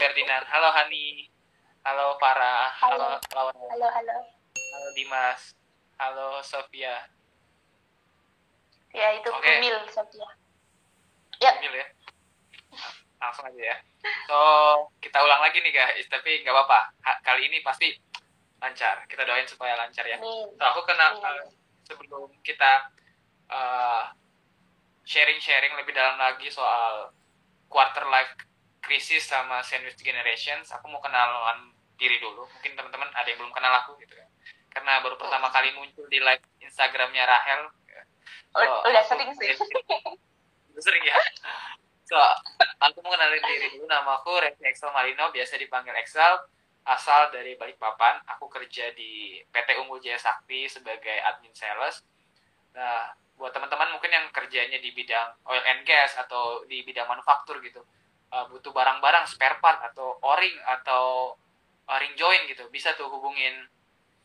Ferdinand. Halo Hani. Halo Farah. Halo Halo, Laura. halo, halo. Halo Dimas. Halo Sofia. Ya, itu Oke, Bumil, Sophia. Ya, Bumil ya. Langsung aja ya. So, kita ulang lagi nih guys. Tapi nggak apa-apa. Kali ini pasti lancar. Kita doain supaya lancar ya. amin. So, aku kenal Amin, amin. sebelum kita uh, sharing-sharing lebih dalam lagi soal quarter life crisis sama sandwich generations, aku mau kenalan diri dulu. Mungkin teman-teman ada yang belum kenal aku gitu ya. Karena baru pertama kali muncul di live Instagramnya Rahel. So, Udah aku sering sih. sering ya. So, aku mau kenalin diri dulu. Nama aku Revi Excel Malino, biasa dipanggil Excel. Asal dari Balikpapan. Aku kerja di PT Unggul Jaya Sakti sebagai admin sales. Nah, buat teman-teman mungkin yang kerjanya di bidang oil and gas atau di bidang manufaktur gitu, butuh barang-barang spare part atau o-ring atau ring join gitu, bisa tuh hubungin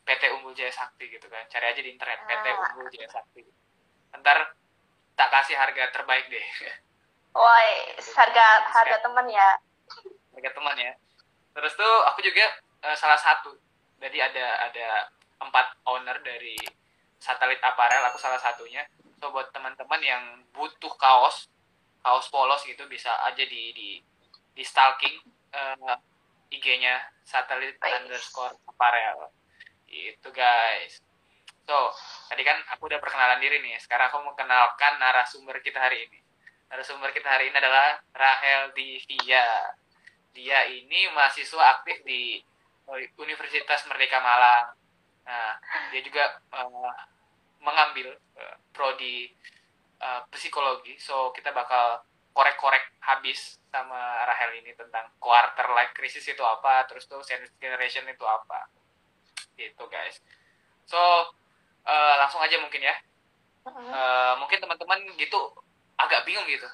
PT Unggul Jaya Sakti gitu kan. Cari aja di internet PT Ah, Unggul Jaya Sakti. Ntar tak kasih harga terbaik deh. woi, harga harga Spare teman ya. harga teman ya. Terus tuh aku juga salah satu. Jadi ada 4 owner dari Satelit Apparel, aku salah satunya. So buat teman-teman yang butuh kaos polos gitu bisa aja di stalking IG-nya Satelit Wais. underscore Apparel. Itu guys. So, tadi kan aku udah perkenalan diri nih. Sekarang aku mau kenalkan narasumber kita hari ini. Narasumber kita hari ini adalah Rahel Divia. Dia ini mahasiswa aktif di Universitas Merdeka Malang. Nah, dia juga mengambil prodi psikologi. So, kita bakal korek-korek habis sama Rahel ini tentang quarter life crisis itu apa, terus tuh sandwich generation itu apa. Gitu, guys. So, langsung aja mungkin ya. Mhm. Mungkin teman-teman gitu agak bingung gitu.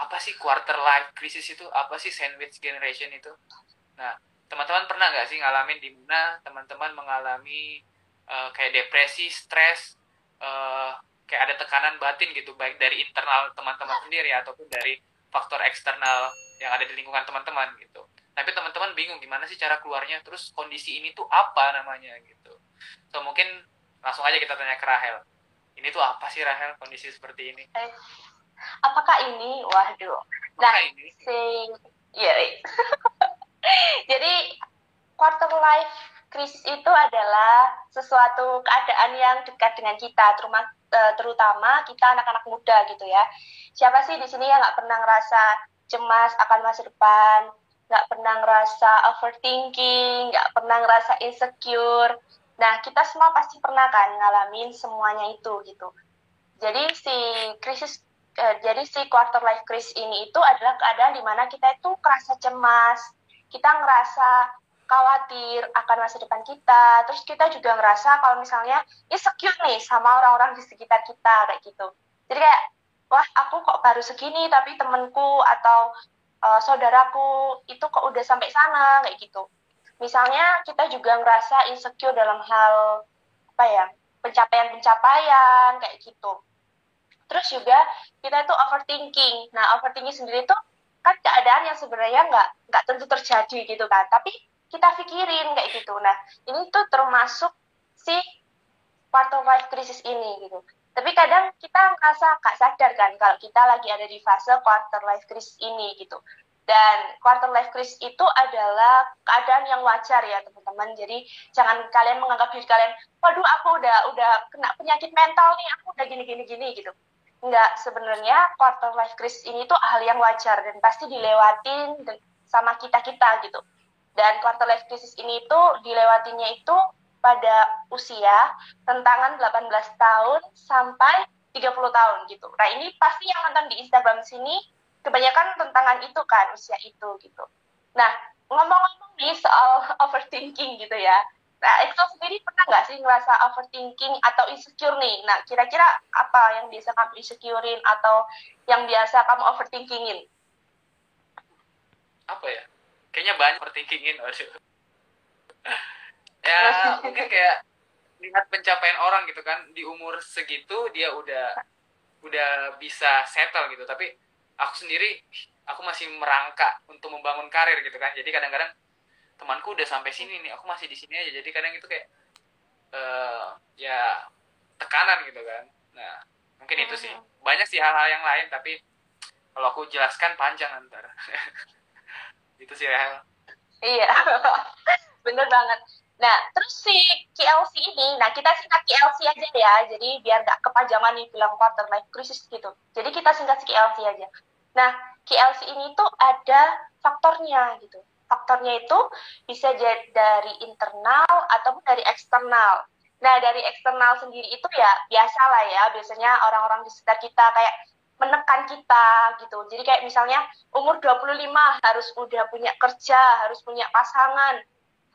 Apa sih quarter life crisis itu? Apa sih sandwich generation itu? Nah, teman-teman pernah nggak sih ngalamin di mana teman-teman mengalami kayak depresi, stres, uh, kayak ada tekanan batin gitu, baik dari internal teman-teman sendiri ataupun dari faktor eksternal yang ada di lingkungan teman-teman gitu. Tapi teman-teman bingung gimana sih cara keluarnya, terus kondisi ini tuh apa namanya gitu. So mungkin langsung aja kita tanya ke Rahel. Ini tuh apa sih Rahel kondisi seperti ini? Eh, apakah ini? Waduh. Nah, Maka ini, si ya, jadi quarter life crisis itu adalah sesuatu keadaan yang dekat dengan kita, terutama kita anak-anak muda gitu ya. Siapa sih di sini yang nggak pernah ngerasa cemas akan masa depan, nggak pernah ngerasa overthinking, nggak pernah ngerasa insecure. Nah, kita semua pasti pernah kan ngalamin semuanya itu gitu. Jadi si quarter life crisis ini itu adalah keadaan di mana kita itu kerasa cemas, kita ngerasa khawatir akan masa depan kita, terus kita juga ngerasa kalau misalnya insecure nih sama orang-orang di sekitar kita kayak gitu. Jadi kayak, wah aku kok baru segini tapi temenku atau saudaraku itu kok udah sampai sana kayak gitu. Misalnya kita juga ngerasa insecure dalam hal apa ya, pencapaian-pencapaian kayak gitu. Terus juga kita itu overthinking. Nah, overthinking sendiri itu kan keadaan yang sebenarnya nggak tentu terjadi gitu kan. Tapi kita pikirin kayak gitu. Nah, ini tuh termasuk si quarter life crisis ini gitu. Tapi kadang kita ngerasa gak sadar kan kalau kita lagi ada di fase quarter life crisis ini gitu. Dan quarter life crisis itu adalah keadaan yang wajar ya teman-teman. Jadi jangan kalian menganggap diri kalian, waduh aku udah kena penyakit mental nih, aku udah gini-gini gitu. Enggak, sebenarnya quarter life crisis ini tuh hal yang wajar dan pasti dilewatin sama kita-kita gitu. Dan quarter life crisis ini tuh dilewatinya itu pada usia rentangan 18 tahun sampai 30 tahun gitu. Nah, ini pasti yang nonton di Instagram sini kebanyakan rentangan itu kan, usia itu gitu. Nah, ngomong-ngomong nih soal overthinking gitu ya. Nah, itu sendiri pernah nggak sih ngerasa overthinking atau insecure nih? Nah, kira-kira apa yang biasa kamu insecurein atau yang biasa kamu overthinkingin? apa ya? Kayaknya banyak overthinkingin. Waduh. Ya mungkin kayak lihat pencapaian orang gitu kan, di umur segitu dia udah bisa settle gitu, tapi aku sendiri aku masih merangkak untuk membangun karir gitu kan. Jadi kadang-kadang temanku udah sampai sini nih, aku masih di sini aja. Jadi kadang itu kayak ya tekanan gitu kan. Nah, mungkin itu sih. Banyak sih hal-hal yang lain, tapi kalau aku jelaskan panjang ntar. Itu sih Rahel. Iya, bener banget. Nah, terus si KLC ini, nah kita singkat KLC aja ya, jadi biar nggak kepanjangan nih bilang quarter life crisis gitu. Jadi kita singkat si KLC aja. Nah, KLC ini tuh ada faktornya gitu. Faktornya itu bisa jadi dari internal ataupun dari eksternal. Nah, dari eksternal sendiri itu ya biasa lah ya, biasanya orang-orang di sekitar kita kayak menekan kita gitu. Jadi kayak misalnya umur 25 harus udah punya kerja, harus punya pasangan,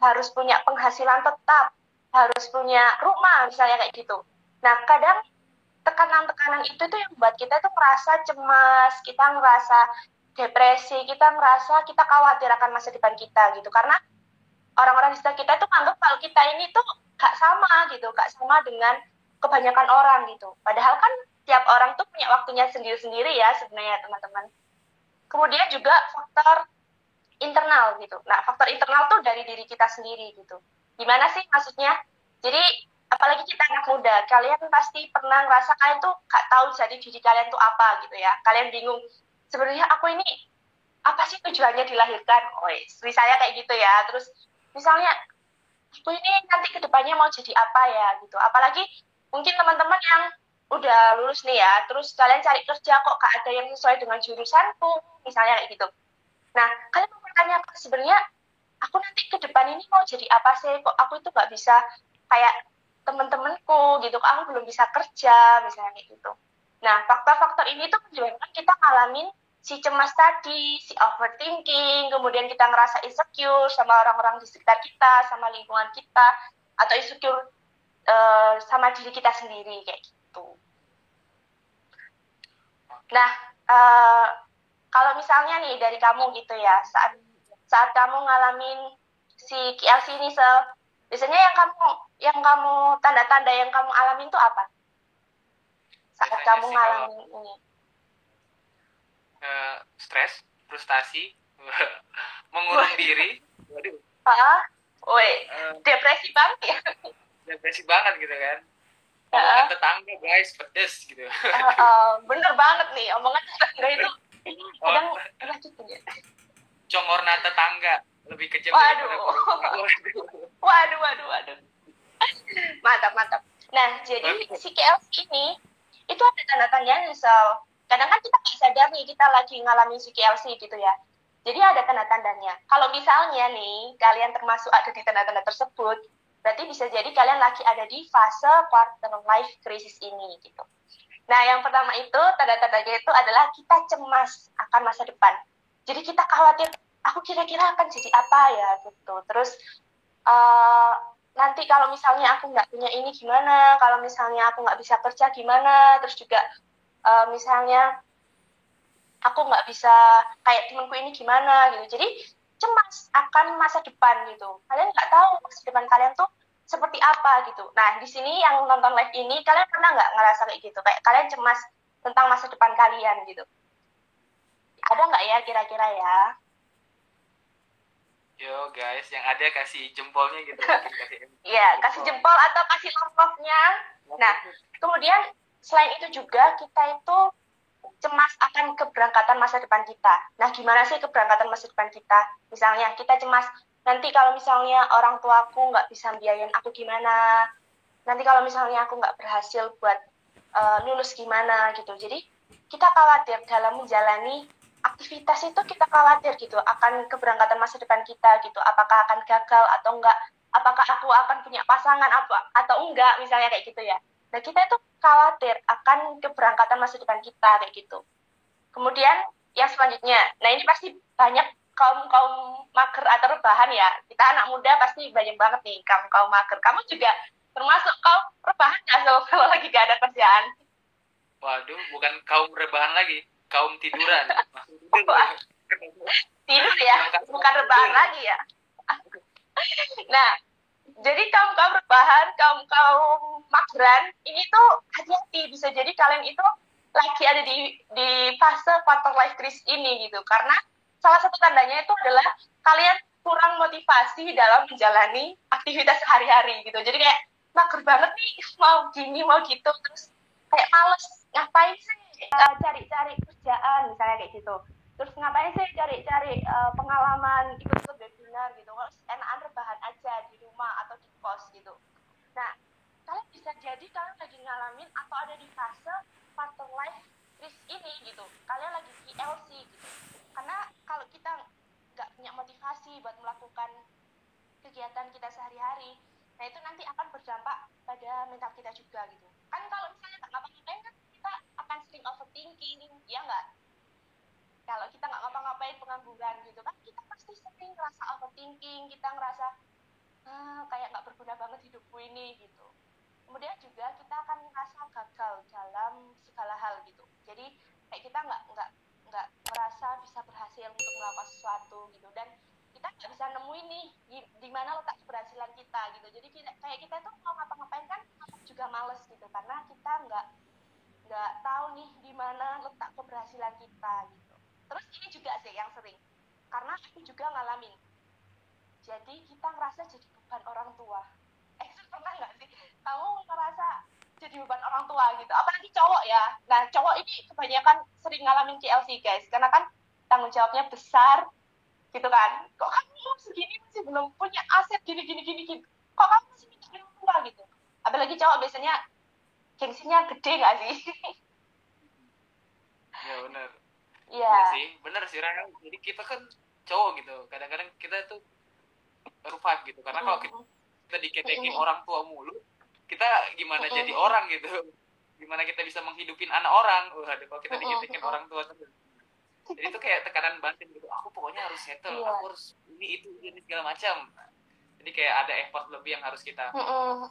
harus punya penghasilan tetap, harus punya rumah misalnya kayak gitu. Nah, kadang tekanan-tekanan itu tuh yang buat kita tuh merasa cemas, kita ngerasa depresi, kita ngerasa kita khawatir akan masa depan kita gitu. Karena orang-orang di sekitar kita tuh anggap kalau kita ini tuh gak sama gitu, gak sama dengan kebanyakan orang gitu. Padahal kan tiap orang tuh punya waktunya sendiri-sendiri ya sebenarnya teman-teman. Kemudian juga faktor internal gitu. Nah, faktor internal tuh dari diri kita sendiri gitu. Gimana sih maksudnya? Jadi, apalagi kita anak muda, kalian pasti pernah ngerasa kalian tuh gak tahu jadi diri kalian tuh apa gitu ya. Kalian bingung, sebenarnya aku ini apa sih tujuannya dilahirkan? Oh, misalnya kayak gitu ya. Terus, misalnya, aku ini nanti kedepannya mau jadi apa ya gitu. Apalagi mungkin teman-teman yang udah lulus nih ya, terus kalian cari kerja kok gak ada yang sesuai dengan jurusanku, misalnya kayak gitu. Nah, kalian mempertanyakan sebenarnya aku nanti ke depan ini mau jadi apa sih? Kok aku itu nggak bisa kayak temen-temenku gitu, kok aku belum bisa kerja, misalnya kayak gitu. Nah, faktor-faktor ini tuh menyebabkan kita ngalamin si cemas tadi, si overthinking, kemudian kita ngerasa insecure sama orang-orang di sekitar kita, sama lingkungan kita, atau insecure sama diri kita sendiri, kayak gitu. Nah, kalau misalnya nih dari kamu gitu ya, saat kamu ngalamin si KLC ini, biasanya yang kamu tanda-tanda yang kamu alamin itu apa? Saat Biasanya kamu sih ngalamin ini. Stres, frustasi, mengurung diri. Waduh. Woi, depresi banget ya. Depresi banget gitu kan. Omongan tetangga guys, pedes gitu. Bener banget nih, omongan tetangga itu kadang menyakitkan. Congorna tetangga lebih kejam. Waduh. Mantap. Nah, jadi si KLC ini itu ada tanda-tandanya. Kadang kan kita nggak sadar nih kita lagi ngalamin si KLC gitu ya. Jadi ada tanda-tandanya. Kalau misalnya nih kalian termasuk ada di tanda-tanda tersebut, berarti bisa jadi kalian lagi ada di fase quarter life crisis ini gitu. Nah, yang pertama itu tanda-tandanya itu adalah kita cemas akan masa depan. Jadi kita khawatir, aku kira-kira akan jadi apa ya gitu. Terus nanti kalau misalnya aku nggak punya ini gimana, kalau misalnya aku nggak bisa kerja gimana, terus juga misalnya aku nggak bisa kayak temanku ini gimana gitu. Jadi cemas akan masa depan gitu. Kalian nggak tahu masa depan kalian tuh seperti apa gitu. Nah, di sini yang nonton live ini, kalian pernah nggak ngerasa kayak gitu? Kayak kalian cemas tentang masa depan kalian gitu. Ada nggak ya kira-kira ya? Yo guys, yang ada kasih jempolnya gitu. Iya, kasih jempol atau kasih love-nya. Nah, kemudian selain itu juga kita itu cemas akan keberangkatan masa depan kita. Nah, gimana sih keberangkatan masa depan kita? Misalnya kita cemas, nanti kalau misalnya orang tuaku nggak bisa biayain aku gimana? Nanti kalau misalnya aku nggak berhasil buat lulus gimana gitu. Jadi kita khawatir dalam menjalani aktivitas itu, kita khawatir gitu akan keberangkatan masa depan kita gitu. Apakah akan gagal atau enggak? Apakah aku akan punya pasangan apa atau enggak? Misalnya kayak gitu ya. Nah, kita itu khawatir akan keberangkatan masa depan kita kayak gitu. Kemudian yang selanjutnya, nah ini pasti banyak kaum mager atau rebahan ya. Kita anak muda pasti banyak banget nih kaum mager. Kamu juga termasuk kaum rebahan nggak kalau lagi gak ada kerjaan? Waduh, bukan kaum rebahan lagi, kaum tiduran. Tidur ya, bukan rebahan lagi ya. Nah, jadi kaum rebahan, kaum mageran, ini tuh hati-hati, bisa jadi kalian itu lagi ada di fase quarter life crisis ini gitu. Karena salah satu tandanya itu adalah kalian kurang motivasi dalam menjalani aktivitas sehari-hari gitu. Jadi kayak mager banget nih, mau gini mau gitu, terus kayak males ngapain sih cari-cari kerjaan misalnya kayak gitu, terus ngapain sih cari-cari pengalaman ikut-ikut webinar gitu, enakan rebahan aja di rumah atau di kos gitu. Nah, kalian bisa jadi kalian lagi ngalamin atau ada di fase quarter life crisis ini gitu, kalian lagi PLC gitu. Karena kalau kita nggak punya motivasi buat melakukan kegiatan kita sehari-hari, nah itu nanti akan berdampak pada mental kita juga gitu. Kan kalau misalnya nggak ngapa-ngapain kan kita akan sering overthinking, ya nggak? Kalau kita nggak ngapa-ngapain pengangguran gitu kan, kita pasti sering ngerasa overthinking, kita ngerasa kayak nggak berguna banget hidupku ini gitu. Kemudian juga kita akan ngerasa gagal dalam segala hal gitu. Jadi kayak kita nggak merasa bisa berhasil untuk melakukan sesuatu gitu, dan kita nggak bisa nemuin nih di mana letak keberhasilan kita gitu. Jadi kayak kita tuh mau ngapa-ngapain kan juga males gitu, karena kita nggak tahu nih di mana letak keberhasilan kita gitu. Terus ini juga sih yang sering, karena aku juga ngalamin. Jadi kita ngerasa jadi beban orang tua. Pernah nggak sih kamu ngerasa jadi beban orang tua gitu? Apalagi cowok ya. Nah, cowok ini kebanyakan sering ngalamin KLC guys, karena kan tanggung jawabnya besar gitu kan. Kok kamu segini masih belum punya aset gini. Kok kamu masih minta orang tua gitu? Apalagi cowok biasanya gengsinya gede nggak sih? Ya benar. Iya. Ya sih, benar sih Rahel. Jadi kita kan cowok gitu. Kadang-kadang kita tuh revive gitu. Karena kalau kita diketekin orang tua mulu, kita gimana jadi orang gitu. Gimana kita bisa menghidupin anak orang. Waduh, kalau kita diketekin orang tua terus. Jadi itu kayak tekanan batin gitu. Aku pokoknya harus settle, aku harus ini segala macam. Jadi kayak ada effort lebih yang harus kita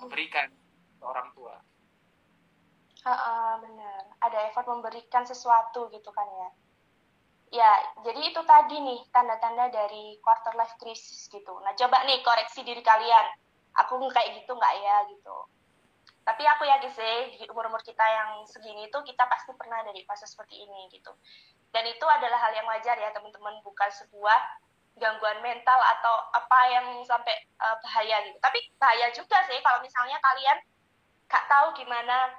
berikan ke orang tua. Benar. Ada effort memberikan sesuatu gitu kan ya. Ya, jadi itu tadi nih tanda-tanda dari quarter life crisis gitu. Nah, coba nih koreksi diri kalian. Aku kayak gitu nggak ya gitu. Tapi aku yakin sih di umur-umur kita yang segini tuh kita pasti pernah ada di fase seperti ini gitu. Dan itu adalah hal yang wajar ya teman-teman, bukan sebuah gangguan mental atau apa yang sampai bahaya gitu. Tapi bahaya juga sih kalau misalnya kalian gak tahu gimana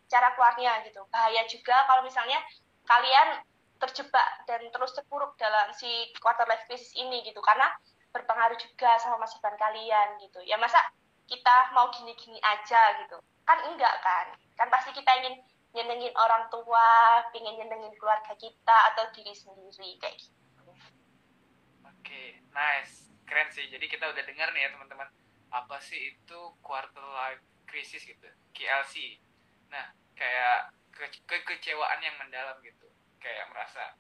cara keluarnya gitu. Bahaya juga kalau misalnya kalian terjebak dan terus terpuruk dalam si quarter life crisis ini gitu, karena berpengaruh juga sama masa depan kalian gitu. Ya masa kita mau gini-gini aja gitu, kan enggak kan pasti kita ingin nyenengin orang tua, pengen nyenengin keluarga kita atau diri sendiri kayak gitu. Oke, nice, keren sih. Jadi kita udah dengar nih ya teman-teman, apa sih itu quarter life crisis gitu, KLC. Nah, kayak kekecewaan yang mendalam gitu, kayak merasa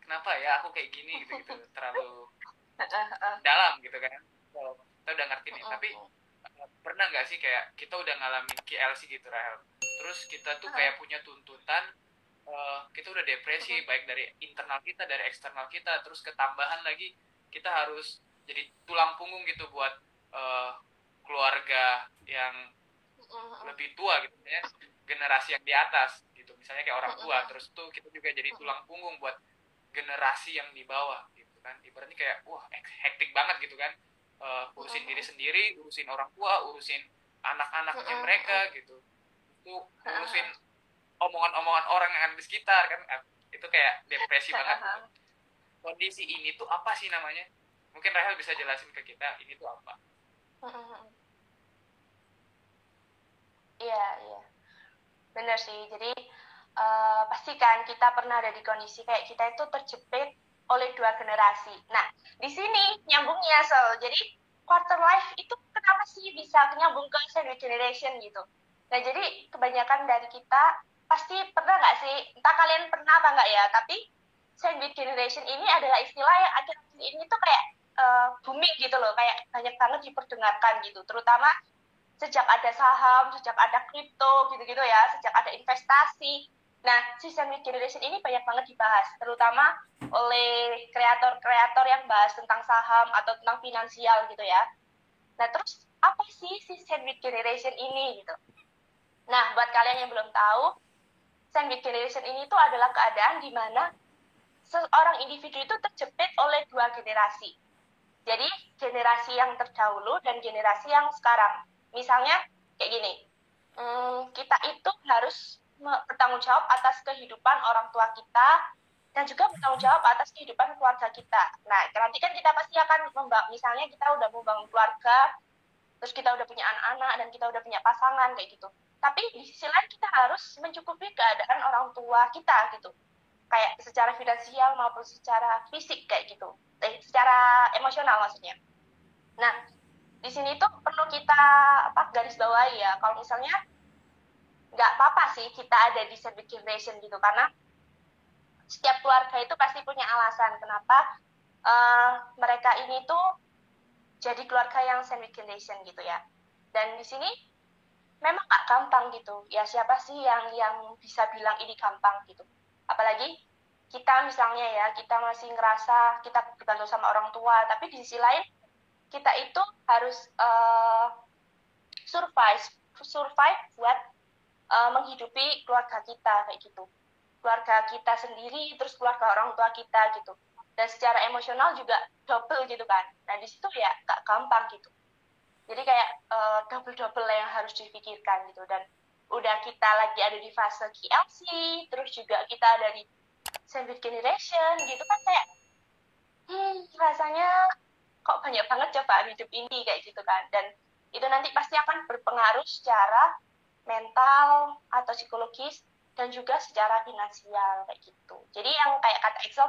kenapa ya aku kayak gini gitu, terlalu dalam gitu kan. Kalau kita udah ngerti nih, tapi pernah nggak sih kayak kita udah ngalamin KLC gitu Rahel, terus kita tuh kayak punya tuntutan, kita udah depresi, baik dari internal kita, dari eksternal kita, terus ketambahan lagi kita harus jadi tulang punggung gitu buat keluarga yang lebih tua gitu ya, generasi yang di atas gitu, misalnya kayak orang tua, terus tuh kita juga jadi tulang punggung buat generasi yang di bawah gitu kan. Ibaratnya kayak wah hektik banget gitu kan, urusin diri sendiri, urusin orang tua, urusin anak-anaknya mereka gitu, itu urusin omongan-omongan orang yang ada di sekitar kan, itu kayak depresi banget gitu. Kondisi ini tuh apa sih namanya? Mungkin Rahel bisa jelasin ke kita ini tuh apa? Iya, benar sih. Jadi pastikan kita pernah ada di kondisi kayak kita itu terjepit oleh dua generasi. Nah, di sini nyambungnya jadi quarter life itu kenapa sih bisa nyambung ke sandwich generation gitu? Nah, jadi kebanyakan dari kita pasti pernah nggak sih, entah kalian pernah apa nggak ya, tapi sandwich generation ini adalah istilah yang akhir-akhir ini tuh kayak booming gitu loh, kayak banyak banget diperdengarkan gitu, terutama sejak ada saham, sejak ada kripto gitu-gitu ya, sejak ada investasi. Nah, si sandwich generation ini banyak banget dibahas, terutama oleh kreator-kreator yang bahas tentang saham atau tentang finansial gitu ya. Nah, terus apa sih si sandwich generation ini gitu? Nah, buat kalian yang belum tahu, sandwich generation ini tuh adalah keadaan di mana seorang individu itu terjepit oleh dua generasi. Jadi generasi yang terdahulu dan generasi yang sekarang. Misalnya kayak gini, kita itu harus bertanggung jawab atas kehidupan orang tua kita dan juga bertanggung jawab atas kehidupan keluarga kita. Nah, nanti kan kita pasti akan misalnya kita udah membangun keluarga, terus kita udah punya anak-anak dan kita udah punya pasangan kayak gitu. Tapi di sisi lain kita harus mencukupi keadaan orang tua kita gitu. Kayak secara finansial maupun secara fisik kayak gitu. Secara emosional maksudnya. Nah, di sini tuh perlu kita garis bawahi ya. Kalau misalnya nggak apa-apa sih kita ada di sandwich generation gitu, karena setiap keluarga itu pasti punya alasan kenapa mereka ini tuh jadi keluarga yang sandwich generation gitu ya. Dan di sini memang nggak gampang gitu. Ya siapa sih yang bisa bilang ini gampang gitu. Apalagi kita misalnya ya, kita masih ngerasa kita bergantung sama orang tua, tapi di sisi lain kita itu harus survive buat menghidupi keluarga kita kayak gitu. Keluarga kita sendiri, terus keluarga orang tua kita gitu. Dan secara emosional juga double gitu kan. Nah di situ ya gak gampang gitu. Jadi kayak double-double yang harus dipikirkan gitu. Dan udah kita lagi ada di fase KLC, terus juga kita ada di sandwich generation gitu kan, kayak rasanya kok banyak banget cobaan hidup ini kayak gitu kan. Dan itu nanti pasti akan berpengaruh secara mental atau psikologis dan juga secara finansial kayak gitu. Jadi yang kayak kata Excel,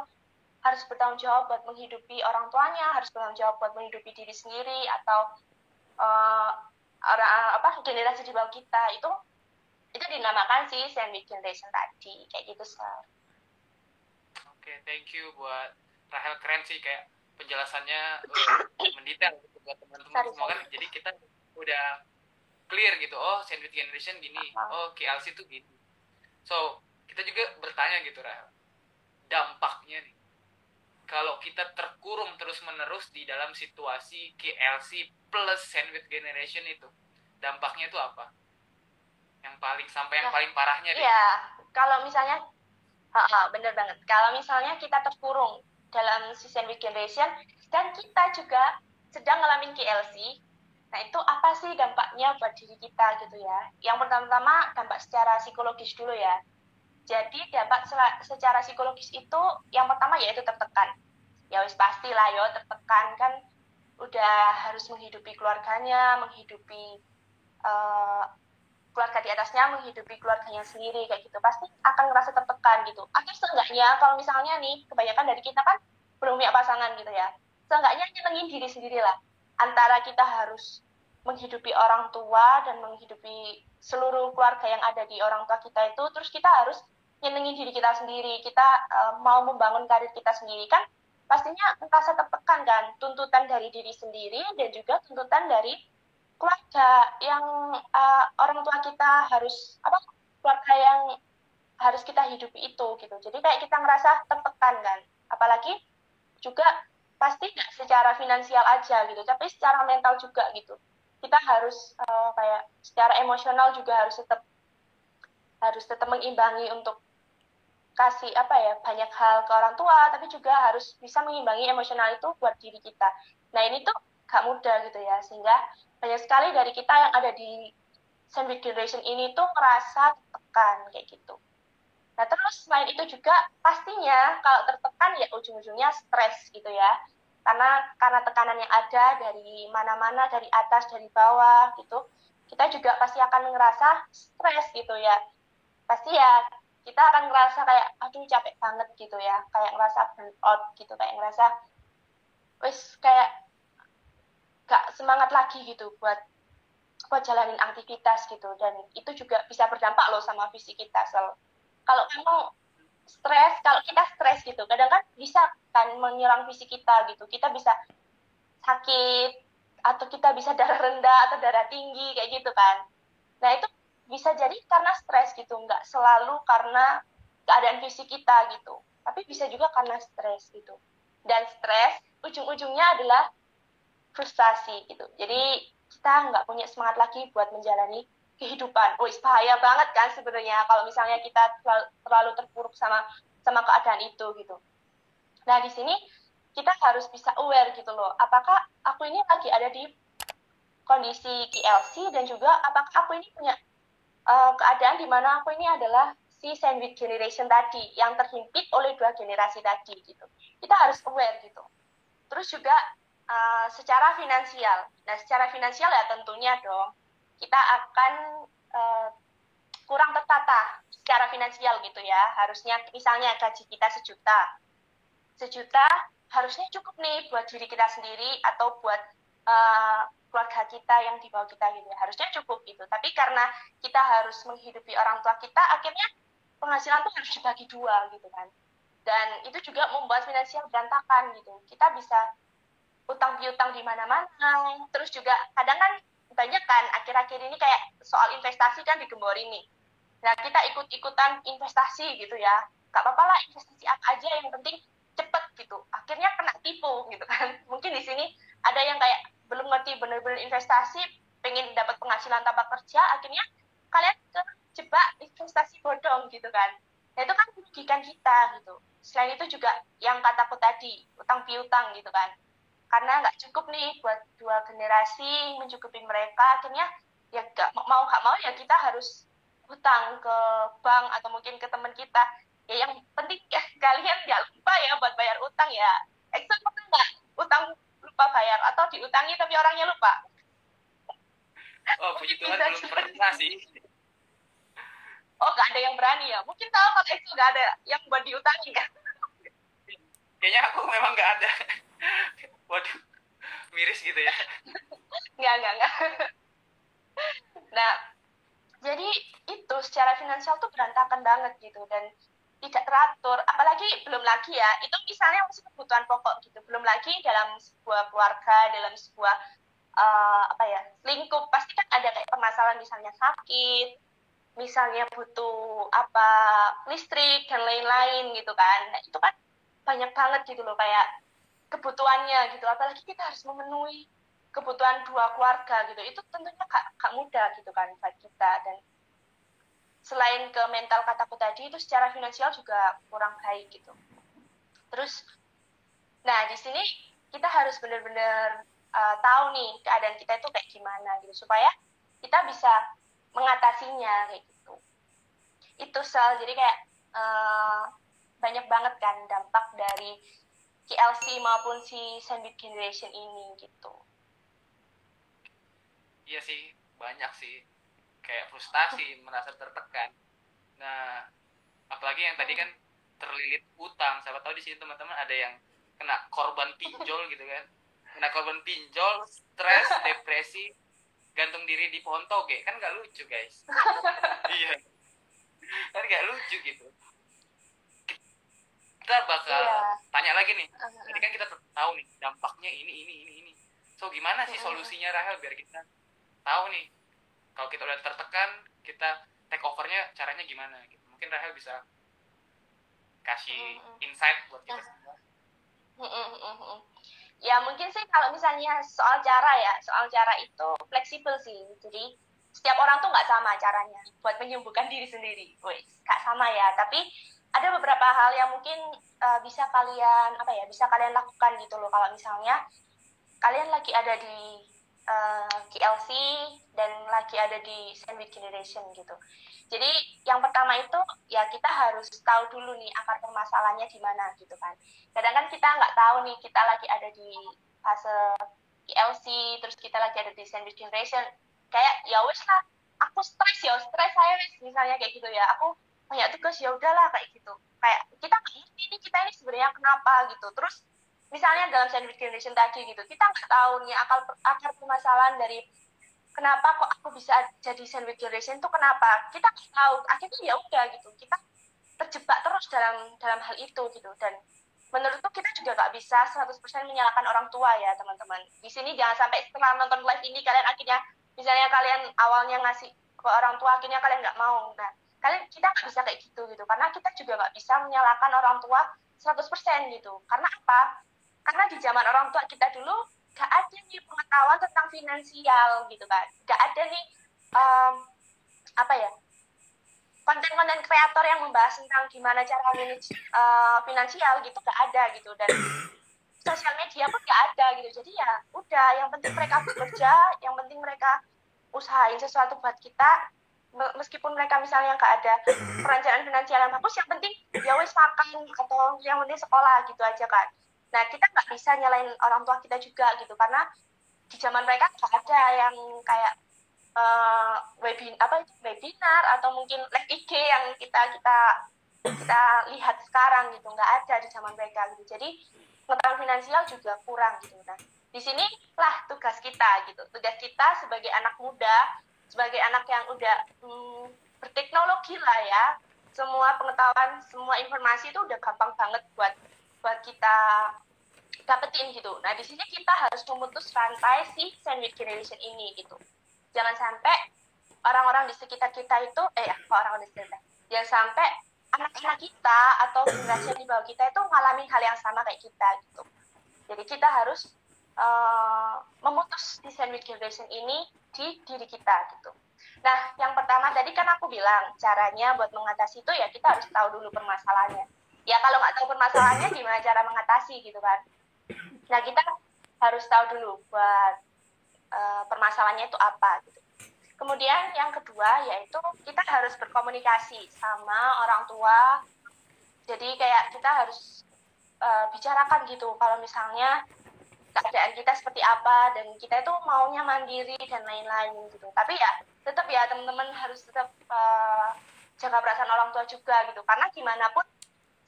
harus bertanggung jawab buat menghidupi orang tuanya, harus bertanggung jawab buat menghidupi diri sendiri atau generasi di bawah kita, itu dinamakan sih sandwich generation tadi kayak gitu, Sir. Oke, thank you buat Rahel, keren sih kayak penjelasannya mendetail gitu buat teman-teman semua kan. Jadi kita udah clear gitu, oh sandwich generation gini, oh KLC tuh gini. So kita juga bertanya gitu Rahel, dampaknya nih kalau kita terkurung terus-menerus di dalam situasi KLC plus sandwich generation itu, dampaknya itu apa? Yang paling parahnya deh. Iya, kalau misalnya bener banget. Kalau misalnya kita terkurung dalam si sandwich generation dan kita juga sedang ngalamin KLC, nah itu apa sih dampaknya buat diri kita gitu ya. Yang pertama-tama dampak secara psikologis dulu ya. Jadi dampak secara psikologis itu yang pertama yaitu tertekan. Ya wis pastilah yo, tertekan kan, udah harus menghidupi keluarganya, menghidupi keluarga di atasnya, menghidupi keluarganya sendiri kayak gitu, pasti akan ngerasa tertekan gitu. Atau seenggaknya kalau misalnya nih kebanyakan dari kita kan belum punya pasangan gitu ya, seenggaknya nyenengin diri sendiri lah. Antara kita harus menghidupi orang tua dan menghidupi seluruh keluarga yang ada di orang tua kita itu, terus kita harus nyenengin diri kita sendiri, kita mau membangun karir kita sendiri kan, pastinya merasa tertekan kan, tuntutan dari diri sendiri dan juga tuntutan dari keluarga yang orang tua kita harus keluarga yang harus kita hidupi itu gitu. Jadi kayak kita ngerasa tertekan kan, apalagi juga pasti nggak secara finansial aja gitu, tapi secara mental juga gitu. Kita harus kayak secara emosional juga harus tetap mengimbangi untuk kasih banyak hal ke orang tua, tapi juga harus bisa mengimbangi emosional itu buat diri kita. Nah ini tuh gak mudah gitu ya, sehingga banyak sekali dari kita yang ada di sandwich generation ini tuh merasa tertekan kayak gitu. Nah terus selain itu juga pastinya kalau tertekan ya ujung-ujungnya stres gitu ya, karena tekanan yang ada dari mana-mana, dari atas, dari bawah gitu, kita juga pasti akan ngerasa stres gitu ya. Pasti ya kita akan ngerasa kayak aduh capek banget gitu ya, kayak ngerasa burn out gitu, kayak ngerasa wis kayak gak semangat lagi gitu buat jalanin aktivitas gitu. Dan itu juga bisa berdampak loh sama fisik kita. Kalau kamu stres, kalau kita stres gitu, kadang kan bisa kan menyerang fisik kita gitu, kita bisa sakit atau kita bisa darah rendah atau darah tinggi kayak gitu kan. Nah itu bisa jadi karena stres gitu, nggak selalu karena keadaan fisik kita gitu, tapi bisa juga karena stres gitu. Dan stres ujung-ujungnya adalah frustasi gitu. Jadi kita nggak punya semangat lagi buat menjalani kehidupan. Bahaya banget kan sebenarnya kalau misalnya kita terlalu terpuruk sama keadaan itu gitu. Nah, di sini kita harus bisa aware gitu loh. Apakah aku ini lagi ada di kondisi KLC dan juga apakah aku ini punya keadaan di mana aku ini adalah si sandwich generation tadi yang terhimpit oleh dua generasi tadi gitu. Kita harus aware gitu. Terus juga secara finansial. Nah, secara finansial ya tentunya dong kita akan kurang tertata secara finansial gitu ya. Harusnya misalnya gaji kita sejuta harusnya cukup nih buat diri kita sendiri atau buat keluarga kita yang di bawah kita gitu ya. Harusnya cukup gitu. Tapi karena kita harus menghidupi orang tua kita, akhirnya penghasilan tuh harus dibagi dua gitu kan. Dan itu juga membuat finansial berantakan gitu. Kita bisa utang piutang di mana-mana. Terus juga kadang kan banyak kan akhir-akhir ini kayak soal investasi kan digembori nih. Nah, kita ikut-ikutan investasi gitu ya. Gak apa-apa lah investasi apa aja, yang penting cepet gitu. Akhirnya kena tipu gitu kan. Mungkin di sini ada yang kayak belum ngerti bener-bener investasi, pengen dapat penghasilan tanpa kerja, akhirnya kalian kejebak investasi bodong gitu kan. Nah, itu kan merugikan kita gitu. Selain itu juga yang kataku tadi, utang piutang gitu kan. Karena nggak cukup nih buat dua generasi mencukupi mereka, akhirnya ya gak mau ya kita harus hutang ke bank atau mungkin ke teman kita. Ya yang penting ya, kalian nggak lupa ya buat bayar utang ya. Eksa pernah nggak utang lupa bayar atau diutangi tapi orangnya lupa? Oh, puji Tuhan belum pernah sih. Oh, nggak ada yang berani ya? Mungkin tahu kalau Eksa nggak ada yang buat diutangi kan? Kayaknya aku memang nggak ada. Waduh, miris gitu ya. Nggak. Nah, jadi itu secara finansial tuh berantakan banget gitu dan tidak teratur, apalagi belum lagi ya itu misalnya masih kebutuhan pokok gitu, belum lagi dalam sebuah keluarga, dalam sebuah lingkup pasti kan ada kayak permasalahan, misalnya sakit, misalnya butuh listrik dan lain-lain gitu kan. Nah, itu kan banyak banget gitu loh kayak kebutuhannya gitu, apalagi kita harus memenuhi kebutuhan dua keluarga gitu, itu tentunya gak mudah gitu kan buat kita. Dan selain ke mental kataku tadi, itu secara finansial juga kurang baik gitu. Terus, nah di sini kita harus benar-benar tahu nih keadaan kita itu kayak gimana gitu, supaya kita bisa mengatasinya kayak gitu. Itu jadi kayak banyak banget kan dampak dari KLC maupun si sandwich generation ini gitu. Iya sih, banyak sih. Kayak frustasi, merasa tertekan. Nah, apalagi yang tadi kan terlilit utang. Siapa tahu di sini teman-teman ada yang kena korban pinjol gitu kan. Kena korban pinjol, stres, depresi, gantung diri di pohon toge. Kan nggak lucu, guys. Iya. Kan nggak lucu gitu. Kita bakal tanya lagi nih. Tadi kan kita tahu nih dampaknya ini. So, gimana sih solusinya, Rahel, biar kita tahu nih kalau kita udah tertekan, kita take overnya caranya gimana gitu. Mungkin Rahel bisa kasih insight buat kita semua. Ya mungkin sih kalau misalnya soal cara itu fleksibel sih. Jadi setiap orang tuh nggak sama caranya buat menyembuhkan diri sendiri. Nggak sama ya. Tapi ada beberapa hal yang mungkin bisa kalian lakukan gitu loh. Kalau misalnya kalian lagi ada di KLC dan lagi ada di sandwich generation gitu. Jadi yang pertama itu ya kita harus tahu dulu nih akar permasalahannya di mana gitu kan. Kadang kan kita nggak tahu nih kita lagi ada di fase KLC, terus kita lagi ada di sandwich generation. Kayak ya wes lah, aku stres saya misalnya kayak gitu ya. Aku banyak tugas ya udahlah kayak gitu. Kayak kita nggak ngerti nih kita ini sebenarnya kenapa gitu. Terus misalnya dalam sandwich generation tadi gitu, kita nggak tahu nih akar permasalahan dari kenapa kok aku bisa jadi sandwich generation itu kenapa, kita nggak tahu. Akhirnya ya udah gitu, kita terjebak terus dalam hal itu gitu. Dan menurutku kita juga nggak bisa 100% menyalahkan orang tua ya teman-teman. Di sini jangan sampai setelah nonton live ini kalian akhirnya, misalnya kalian awalnya ngasih ke orang tua, akhirnya kalian nggak mau. Nah, kita nggak bisa kayak gitu, karena kita juga nggak bisa menyalahkan orang tua 100% gitu. Karena apa? Karena di zaman orang tua kita dulu gak ada nih pengetahuan tentang finansial gitu kan, gak ada nih apa ya, konten-konten kreator yang membahas tentang gimana cara manage finansial gitu nggak ada gitu, dan sosial media pun nggak ada gitu. Jadi ya udah, yang penting mereka bekerja, yang penting mereka usahain sesuatu buat kita, meskipun mereka misalnya nggak ada perencanaan finansial yang bagus, yang penting ya wis makan atau yang penting sekolah gitu aja kan. Nah kita nggak bisa nyalain orang tua kita juga gitu, karena di zaman mereka nggak ada yang kayak webinar atau mungkin live IG yang kita lihat sekarang gitu, nggak ada di zaman mereka gitu. Jadi pengetahuan finansial juga kurang gitu. Nah di sini lah tugas kita gitu, tugas kita sebagai anak muda, sebagai anak yang udah berteknologi lah ya, semua pengetahuan, semua informasi itu udah gampang banget buat kita dapetin gitu. Nah di sini kita harus memutus rantai si sandwich generation ini gitu. Jangan sampai orang-orang di sekitar kita itu orang-orang di sekitar, jangan sampai anak-anak kita atau generasi di bawah kita itu mengalami hal yang sama kayak kita gitu. Jadi kita harus memutus di sandwich generation ini di diri kita gitu. Nah, yang pertama tadi kan aku bilang caranya buat mengatasi itu ya kita harus tahu dulu permasalahannya. Ya kalau nggak tahu permasalahannya gimana cara mengatasi gitu kan. Nah, kita harus tahu dulu buat permasalahannya itu apa gitu. Kemudian yang kedua yaitu kita harus berkomunikasi sama orang tua. Jadi kayak kita harus bicarakan gitu kalau misalnya keadaan kita seperti apa dan kita itu maunya mandiri dan lain-lain gitu. Tapi ya tetap ya teman-teman harus tetap jaga perasaan orang tua juga gitu. Karena gimana pun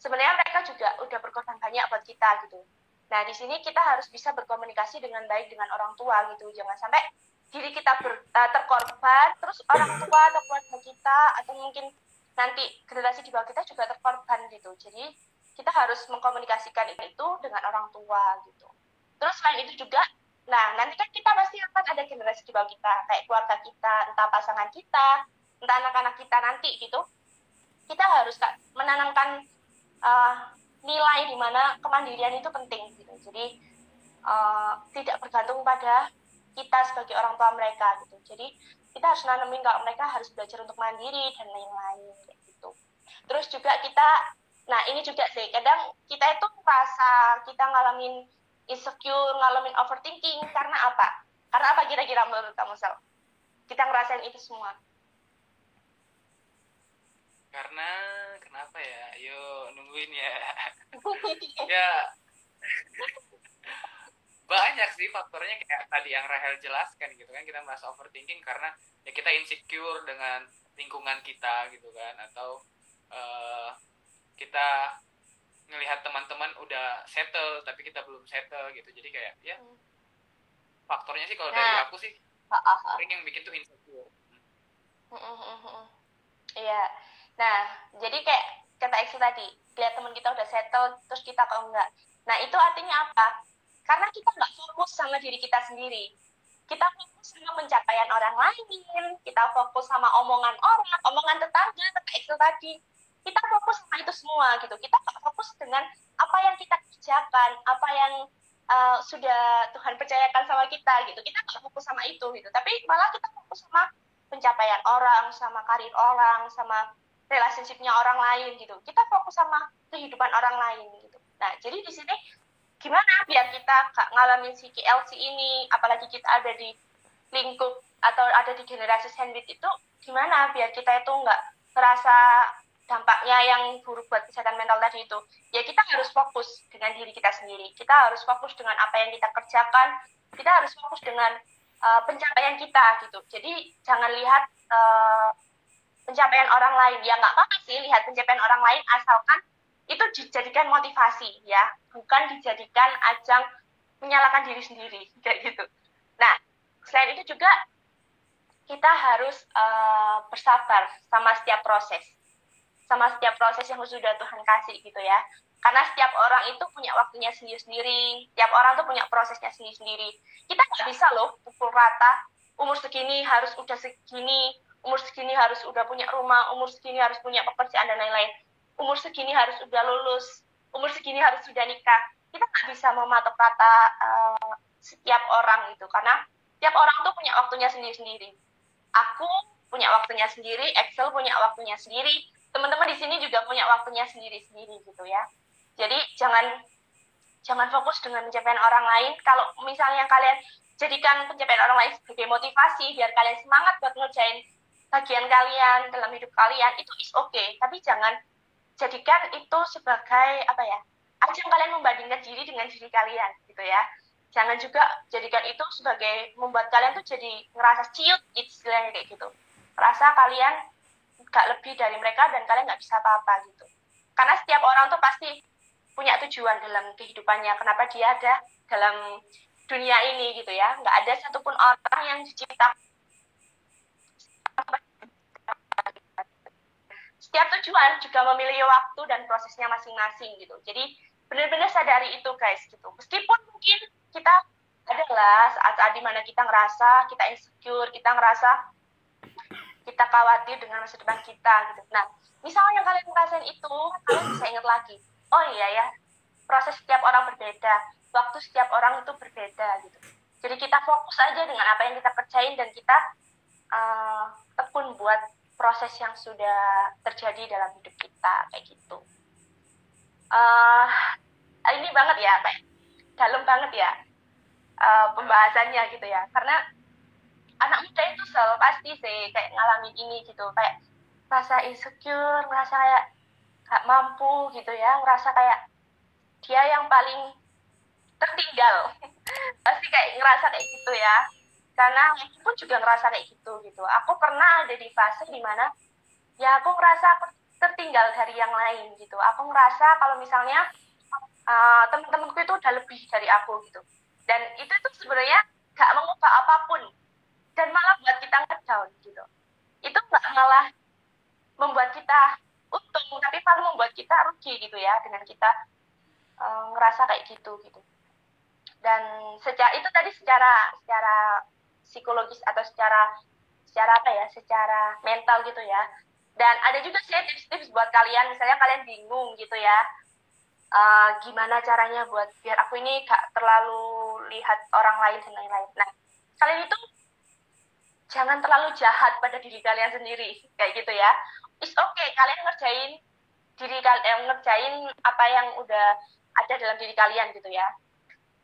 sebenarnya mereka juga udah berkorban banyak buat kita gitu. Nah di sini kita harus bisa berkomunikasi dengan baik dengan orang tua gitu. Jangan sampai diri kita terkorban, terus orang tua atau keluarga kita atau mungkin nanti generasi di bawah kita juga terkorban gitu. Jadi kita harus mengkomunikasikan itu dengan orang tua gitu. Terus selain itu juga, nah nanti kan kita pasti akan ada generasi di bawah kita, kayak keluarga kita, entah pasangan kita, entah anak-anak kita nanti gitu. Kita harus menanamkan nilai di mana kemandirian itu penting gitu. Jadi tidak bergantung pada kita sebagai orang tua mereka gitu. Jadi kita harus nanamin kalau mereka harus belajar untuk mandiri dan lain-lain kayak gitu. Terus juga kita, nah ini juga sih kadang kita itu merasa kita ngalamin insecure, ngalamin overthinking karena apa? Karena apa kira-kira menurut kamu, Sel? Kita ngerasain itu semua. Karena kenapa ya? Yuk nungguin ya. Ya banyak sih faktornya kayak tadi yang Rahel jelaskan gitu kan, kita merasa overthinking karena ya kita insecure dengan lingkungan kita gitu kan, atau kita ngelihat teman-teman udah settle tapi kita belum settle gitu. Jadi kayak ya faktornya sih kalau dari aku sih sering yang bikin tuh insecure. Iya. Nah jadi kayak kata Exo tadi, lihat teman kita udah settle terus kita kok enggak. Nah itu artinya apa? Karena kita nggak fokus sama diri kita sendiri. Kita fokus sama pencapaian orang lain, kita fokus sama omongan orang, omongan tetangga, kata Excel tadi. Kita fokus sama itu semua gitu. Kita nggak fokus dengan apa yang kita kerjakan, apa yang sudah Tuhan percayakan sama kita gitu. Kita nggak fokus sama itu gitu. Tapi malah kita fokus sama pencapaian orang, sama karir orang, sama relationship-nya orang lain gitu. Kita fokus sama kehidupan orang lain gitu. Nah, jadi di sini gimana biar kita gak ngalamin si KLC ini, apalagi kita ada di lingkup atau ada di generasi sandwich itu, gimana biar kita itu nggak terasa dampaknya yang buruk buat kesehatan mental tadi itu. Ya kita harus fokus dengan diri kita sendiri, kita harus fokus dengan apa yang kita kerjakan, kita harus fokus dengan pencapaian kita gitu. Jadi jangan lihat pencapaian orang lain, ya nggak apa-apa sih lihat pencapaian orang lain asalkan itu dijadikan motivasi ya, bukan dijadikan ajang menyalahkan diri sendiri kayak gitu. Nah, selain itu juga kita harus bersabar sama setiap proses yang sudah Tuhan kasih gitu ya. Karena setiap orang itu punya waktunya sendiri-sendiri, setiap orang tuh punya prosesnya sendiri-sendiri. Kita nggak bisa loh pukul rata, umur segini harus udah segini, umur segini harus udah punya rumah, umur segini harus punya pekerjaan dan lain-lain. Umur segini harus udah lulus, umur segini harus sudah nikah. Kita nggak bisa mematok rata setiap orang gitu, karena setiap orang tuh punya waktunya sendiri-sendiri. Aku punya waktunya sendiri, Excel punya waktunya sendiri, teman-teman di sini juga punya waktunya sendiri-sendiri gitu ya. Jadi jangan fokus dengan pencapaian orang lain. Kalau misalnya kalian jadikan pencapaian orang lain sebagai motivasi biar kalian semangat buat ngerjain bagian kalian dalam hidup kalian, itu is okay. Tapi jangan jadikan itu sebagai apa ya, ajang kalian membandingkan diri dengan diri kalian gitu ya. Jangan juga jadikan itu sebagai membuat kalian tuh jadi ngerasa ciut, istilahnya kayak gitu. Rasa kalian gak lebih dari mereka dan kalian gak bisa apa-apa gitu. Karena setiap orang tuh pasti punya tujuan dalam kehidupannya, kenapa dia ada dalam dunia ini gitu ya. Nggak ada satupun orang yang diciptakan. Setiap tujuan juga memiliki waktu dan prosesnya masing-masing gitu. Jadi benar-benar sadari itu guys gitu. Meskipun mungkin kita adalah saat-saat dimana kita ngerasa kita insecure, kita ngerasa kita khawatir dengan masa depan kita gitu. Nah, misalnya kalian ngerasain itu, kalian bisa ingat lagi, oh iya ya, proses setiap orang berbeda, waktu setiap orang itu berbeda gitu. Jadi kita fokus aja dengan apa yang kita percayain dan kita tekun buat proses yang sudah terjadi dalam hidup kita kayak gitu. Ini banget ya, kayak dalam banget ya pembahasannya gitu ya. Karena anak muda itu selalu pasti sih kayak ngalamin ini gitu, kayak rasa insecure, ngerasa kayak gak mampu gitu ya, ngerasa kayak dia yang paling tertinggal. Pasti kayak ngerasa kayak gitu ya. Karena aku pun juga ngerasa kayak gitu. Aku pernah ada di fase dimana ya aku ngerasa aku tertinggal dari yang lain gitu. Aku ngerasa kalau misalnya teman-temanku itu udah lebih dari aku gitu. Dan itu tuh sebenarnya gak mengubah apapun. Dan malah buat kita ngedown gitu. Itu gak malah membuat kita untung, tapi malah membuat kita rugi gitu ya dengan kita ngerasa kayak gitu. Dan itu tadi secara psikologis atau secara apa ya, secara mental gitu ya. Dan ada juga sih tips-tips buat kalian, misalnya kalian bingung gitu ya, gimana caranya buat biar aku ini gak terlalu lihat orang lain dan lain-lain. Nah, kalian itu jangan terlalu jahat pada diri kalian sendiri kayak gitu ya. It's okay kalian ngerjain diri kalian, ngerjain apa yang udah ada dalam diri kalian gitu ya.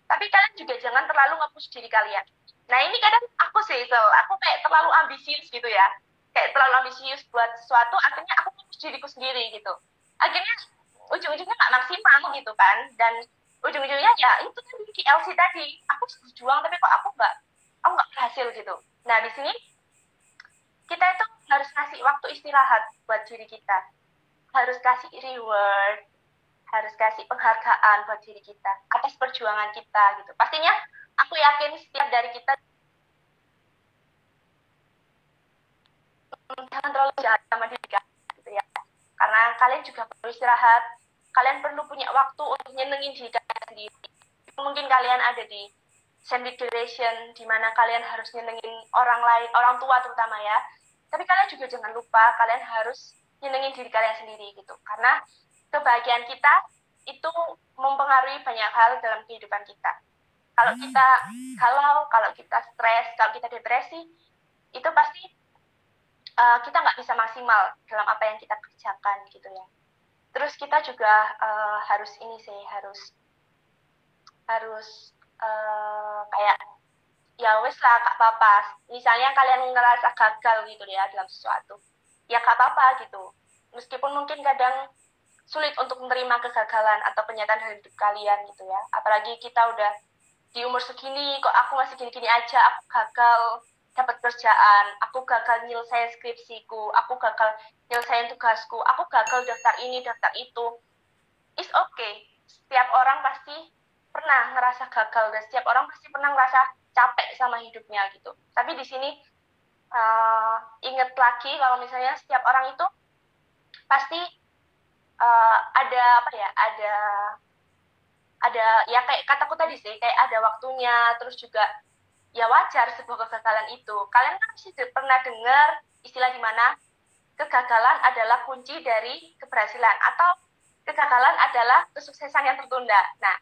Tapi kalian juga jangan terlalu nge-push diri kalian. Nah ini kadang aku sih, aku kayak terlalu ambisius gitu ya. Kayak terlalu ambisius buat sesuatu, akhirnya aku nge-push diriku sendiri gitu. Akhirnya ujung-ujungnya nggak maksimal gitu kan. Dan ujung-ujungnya ya itu tadi LC tadi. Aku berjuang tapi kok aku nggak berhasil gitu. Nah di sini kita itu harus ngasih waktu istirahat buat diri kita. Harus kasih reward, harus kasih penghargaan buat diri kita atas perjuangan kita gitu. Pastinya aku yakin setiap dari kita jangan terlalu jahat sama diri kalian gitu ya. Karena kalian juga perlu istirahat, kalian perlu punya waktu untuk nyenengin diri kalian sendiri. Mungkin kalian ada di sandwich generation di mana kalian harus nyenengin orang lain, orang tua terutama ya. Tapi kalian juga jangan lupa kalian harus nyenengin diri kalian sendiri gitu. Karena kebahagiaan kita itu mempengaruhi banyak hal dalam kehidupan kita. Kalau kita galau, kalau kita stres, kalau kita depresi, itu pasti kita nggak bisa maksimal dalam apa yang kita kerjakan gitu ya. Terus kita juga harus ini sih, harus kayak ya wes lah gak apa-apa. Misalnya kalian ngerasa gagal gitu ya dalam sesuatu, ya gak apa-apa gitu. Meskipun mungkin kadang sulit untuk menerima kegagalan atau kenyataan dalam hidup kalian gitu ya. Apalagi kita udah di umur segini, kok aku masih gini-gini aja, aku gagal dapat kerjaan, aku gagal nyelesain skripsiku, aku gagal nyelesain tugasku, aku gagal daftar ini, daftar itu. It's okay. Setiap orang pasti pernah ngerasa gagal dan setiap orang pasti pernah ngerasa capek sama hidupnya gitu. Tapi di sini ingat lagi kalau misalnya setiap orang itu pasti ada apa ya, ada ya kayak kataku tadi sih, kayak ada waktunya. Terus juga ya wajar sebuah kegagalan itu. Kalian kan pasti pernah dengar istilah di mana kegagalan adalah kunci dari keberhasilan atau kegagalan adalah kesuksesan yang tertunda. Nah,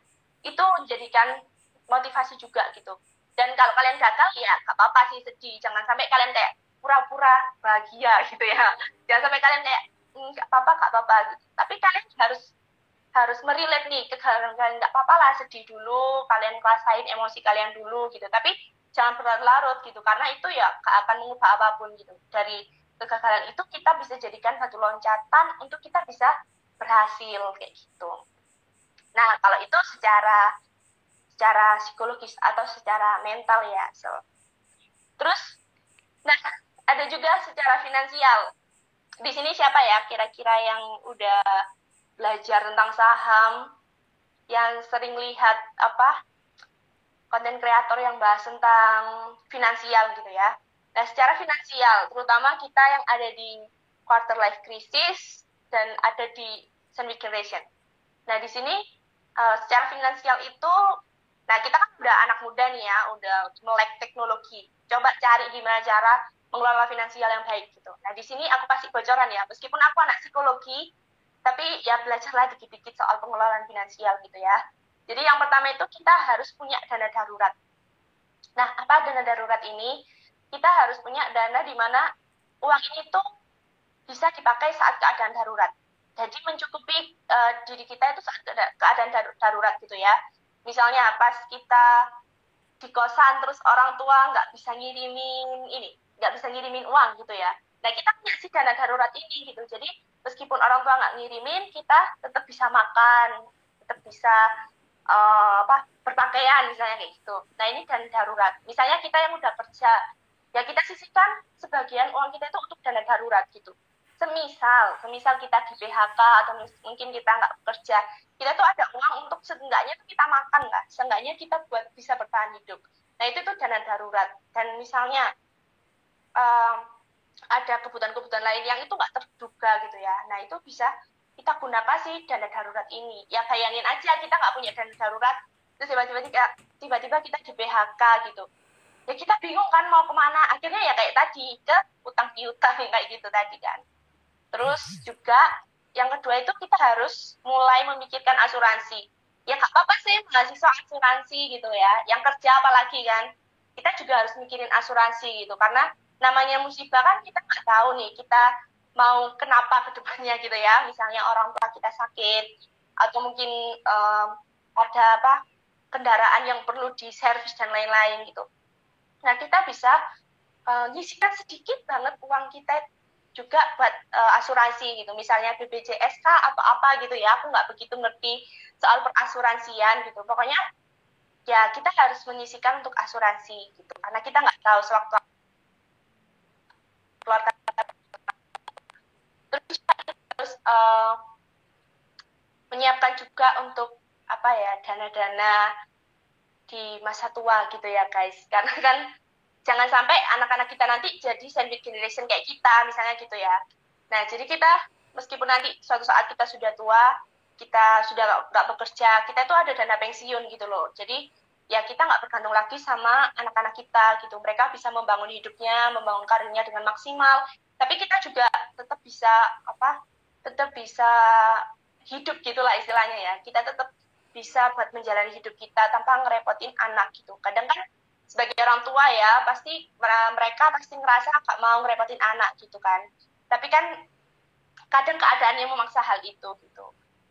itu menjadikan motivasi juga gitu. Dan kalau kalian gagal ya gak apa-apa sih, sedih. Jangan sampai kalian kayak pura-pura bahagia gitu ya. Jangan sampai kalian kayak nggak apa-apa gitu. Tapi kalian harus merelate nih ke kalian, nggak apa-apa lah sedih dulu, kalian rasain emosi kalian dulu gitu. Tapi jangan berlarut gitu, karena itu ya gak akan mengubah apapun gitu. Dari kegagalan itu kita bisa jadikan satu loncatan untuk kita bisa berhasil kayak gitu. Nah, kalau itu secara psikologis atau secara mental ya. Terus, nah ada juga secara finansial. Di sini siapa ya kira-kira yang udah belajar tentang saham, yang sering lihat konten kreator yang bahas tentang finansial gitu ya. Nah, secara finansial, terutama kita yang ada di quarter life crisis dan ada di sandwich generation. Nah, di sini secara finansial itu, nah kita kan udah anak muda nih ya, udah melek teknologi. Coba cari gimana cara mengelola finansial yang baik gitu. Nah, di sini aku kasih bocoran ya, meskipun aku anak psikologi, tapi ya belajarlah dikit-dikit soal pengelolaan finansial gitu ya. Jadi yang pertama itu kita harus punya dana darurat. Nah, apa dana darurat ini? Kita harus punya dana di mana uang ini tuh bisa dipakai saat keadaan darurat. Jadi mencukupi diri kita itu saat keadaan darurat gitu ya. Misalnya pas kita di kosan terus orang tua nggak bisa ngirimin uang gitu ya. Nah, kita punya si dana darurat ini gitu. Jadi meskipun orang tua nggak ngirimin, kita tetap bisa makan, tetap bisa berpakaian misalnya kayak gitu. Nah, ini dana darurat. Misalnya kita yang udah kerja, ya kita sisihkan sebagian uang kita itu untuk dana darurat gitu. Semisal kita di PHK atau mungkin kita nggak bekerja, kita tuh ada uang untuk seenggaknya tuh kita makan nggak, seenggaknya kita buat bisa bertahan hidup. Nah, itu tuh dana darurat. Dan misalnya ada kebutuhan-kebutuhan lain yang itu nggak terduga gitu ya. Nah, itu bisa kita gunakan sih dana darurat ini. Ya bayangin aja kita nggak punya dana darurat, terus tiba-tiba kita di PHK gitu. Ya kita bingung kan mau kemana. Akhirnya ya kayak tadi, ke utang piutang kayak gitu tadi kan. Terus juga yang kedua itu kita harus mulai memikirkan asuransi. Ya nggak apa-apa sih mahasiswa asuransi gitu ya. Yang kerja apalagi kan. Kita juga harus mikirin asuransi gitu. Karena namanya musibah kan kita nggak tahu nih. Kita mau kenapa ke depannya gitu ya. Misalnya orang tua kita sakit. Atau mungkin ada kendaraan yang perlu diservis dan lain-lain gitu. Nah, kita bisa nyisikan sedikit banget uang kita juga buat asuransi gitu, misalnya BPJS atau apa gitu ya. Aku nggak begitu ngerti soal perasuransian gitu. Pokoknya ya kita harus menyisikan untuk asuransi gitu, karena kita nggak tahu sewaktu keluarga. Terus harus menyiapkan juga untuk dana-dana di masa tua gitu ya guys, karena kan jangan sampai anak-anak kita nanti jadi sandwich generation kayak kita misalnya gitu ya. Nah, jadi kita meskipun nanti suatu saat kita sudah tua, kita sudah nggak bekerja, kita itu ada dana pensiun gitu loh. Jadi ya kita nggak bergantung lagi sama anak-anak kita gitu. Mereka bisa membangun hidupnya, membangun karirnya dengan maksimal. Tapi kita juga tetap bisa hidup gitulah istilahnya ya. Kita tetap bisa buat menjalani hidup kita tanpa ngerepotin anak gitu. Kadang kan sebagai orang tua ya pasti mereka pasti ngerasa gak mau ngerepotin anak gitu kan. Tapi kan kadang keadaannya memaksa hal itu gitu.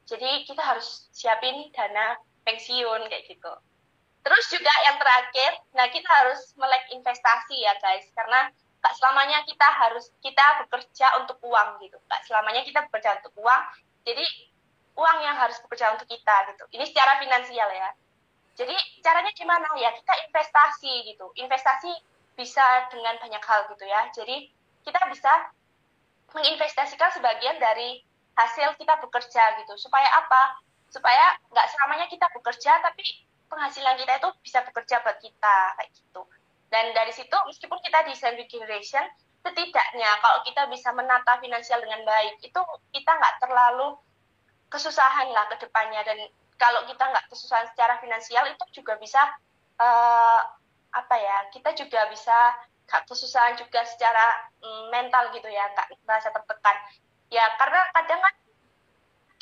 Jadi kita harus siapin dana pensiun kayak gitu. Terus juga yang terakhir, nah kita harus melek investasi ya guys, karena gak selamanya kita bekerja untuk uang gitu. Gak selamanya kita bekerja untuk uang. Jadi uang yang harus bekerja untuk kita gitu. Ini secara finansial ya. Jadi caranya gimana ya? Kita investasi gitu. Investasi bisa dengan banyak hal gitu ya. Jadi kita bisa menginvestasikan sebagian dari hasil kita bekerja gitu. Supaya apa? Supaya nggak selamanya kita bekerja, tapi penghasilan kita itu bisa bekerja buat kita kayak gitu. Dan dari situ meskipun kita di sandwich generation, setidaknya kalau kita bisa menata finansial dengan baik, itu kita nggak terlalu kesusahan lah ke depannya. Dan kalau kita nggak kesusahan secara finansial itu juga bisa kita juga bisa nggak kesusahan juga secara mental gitu ya, nggak merasa tertekan ya. Karena kadang kan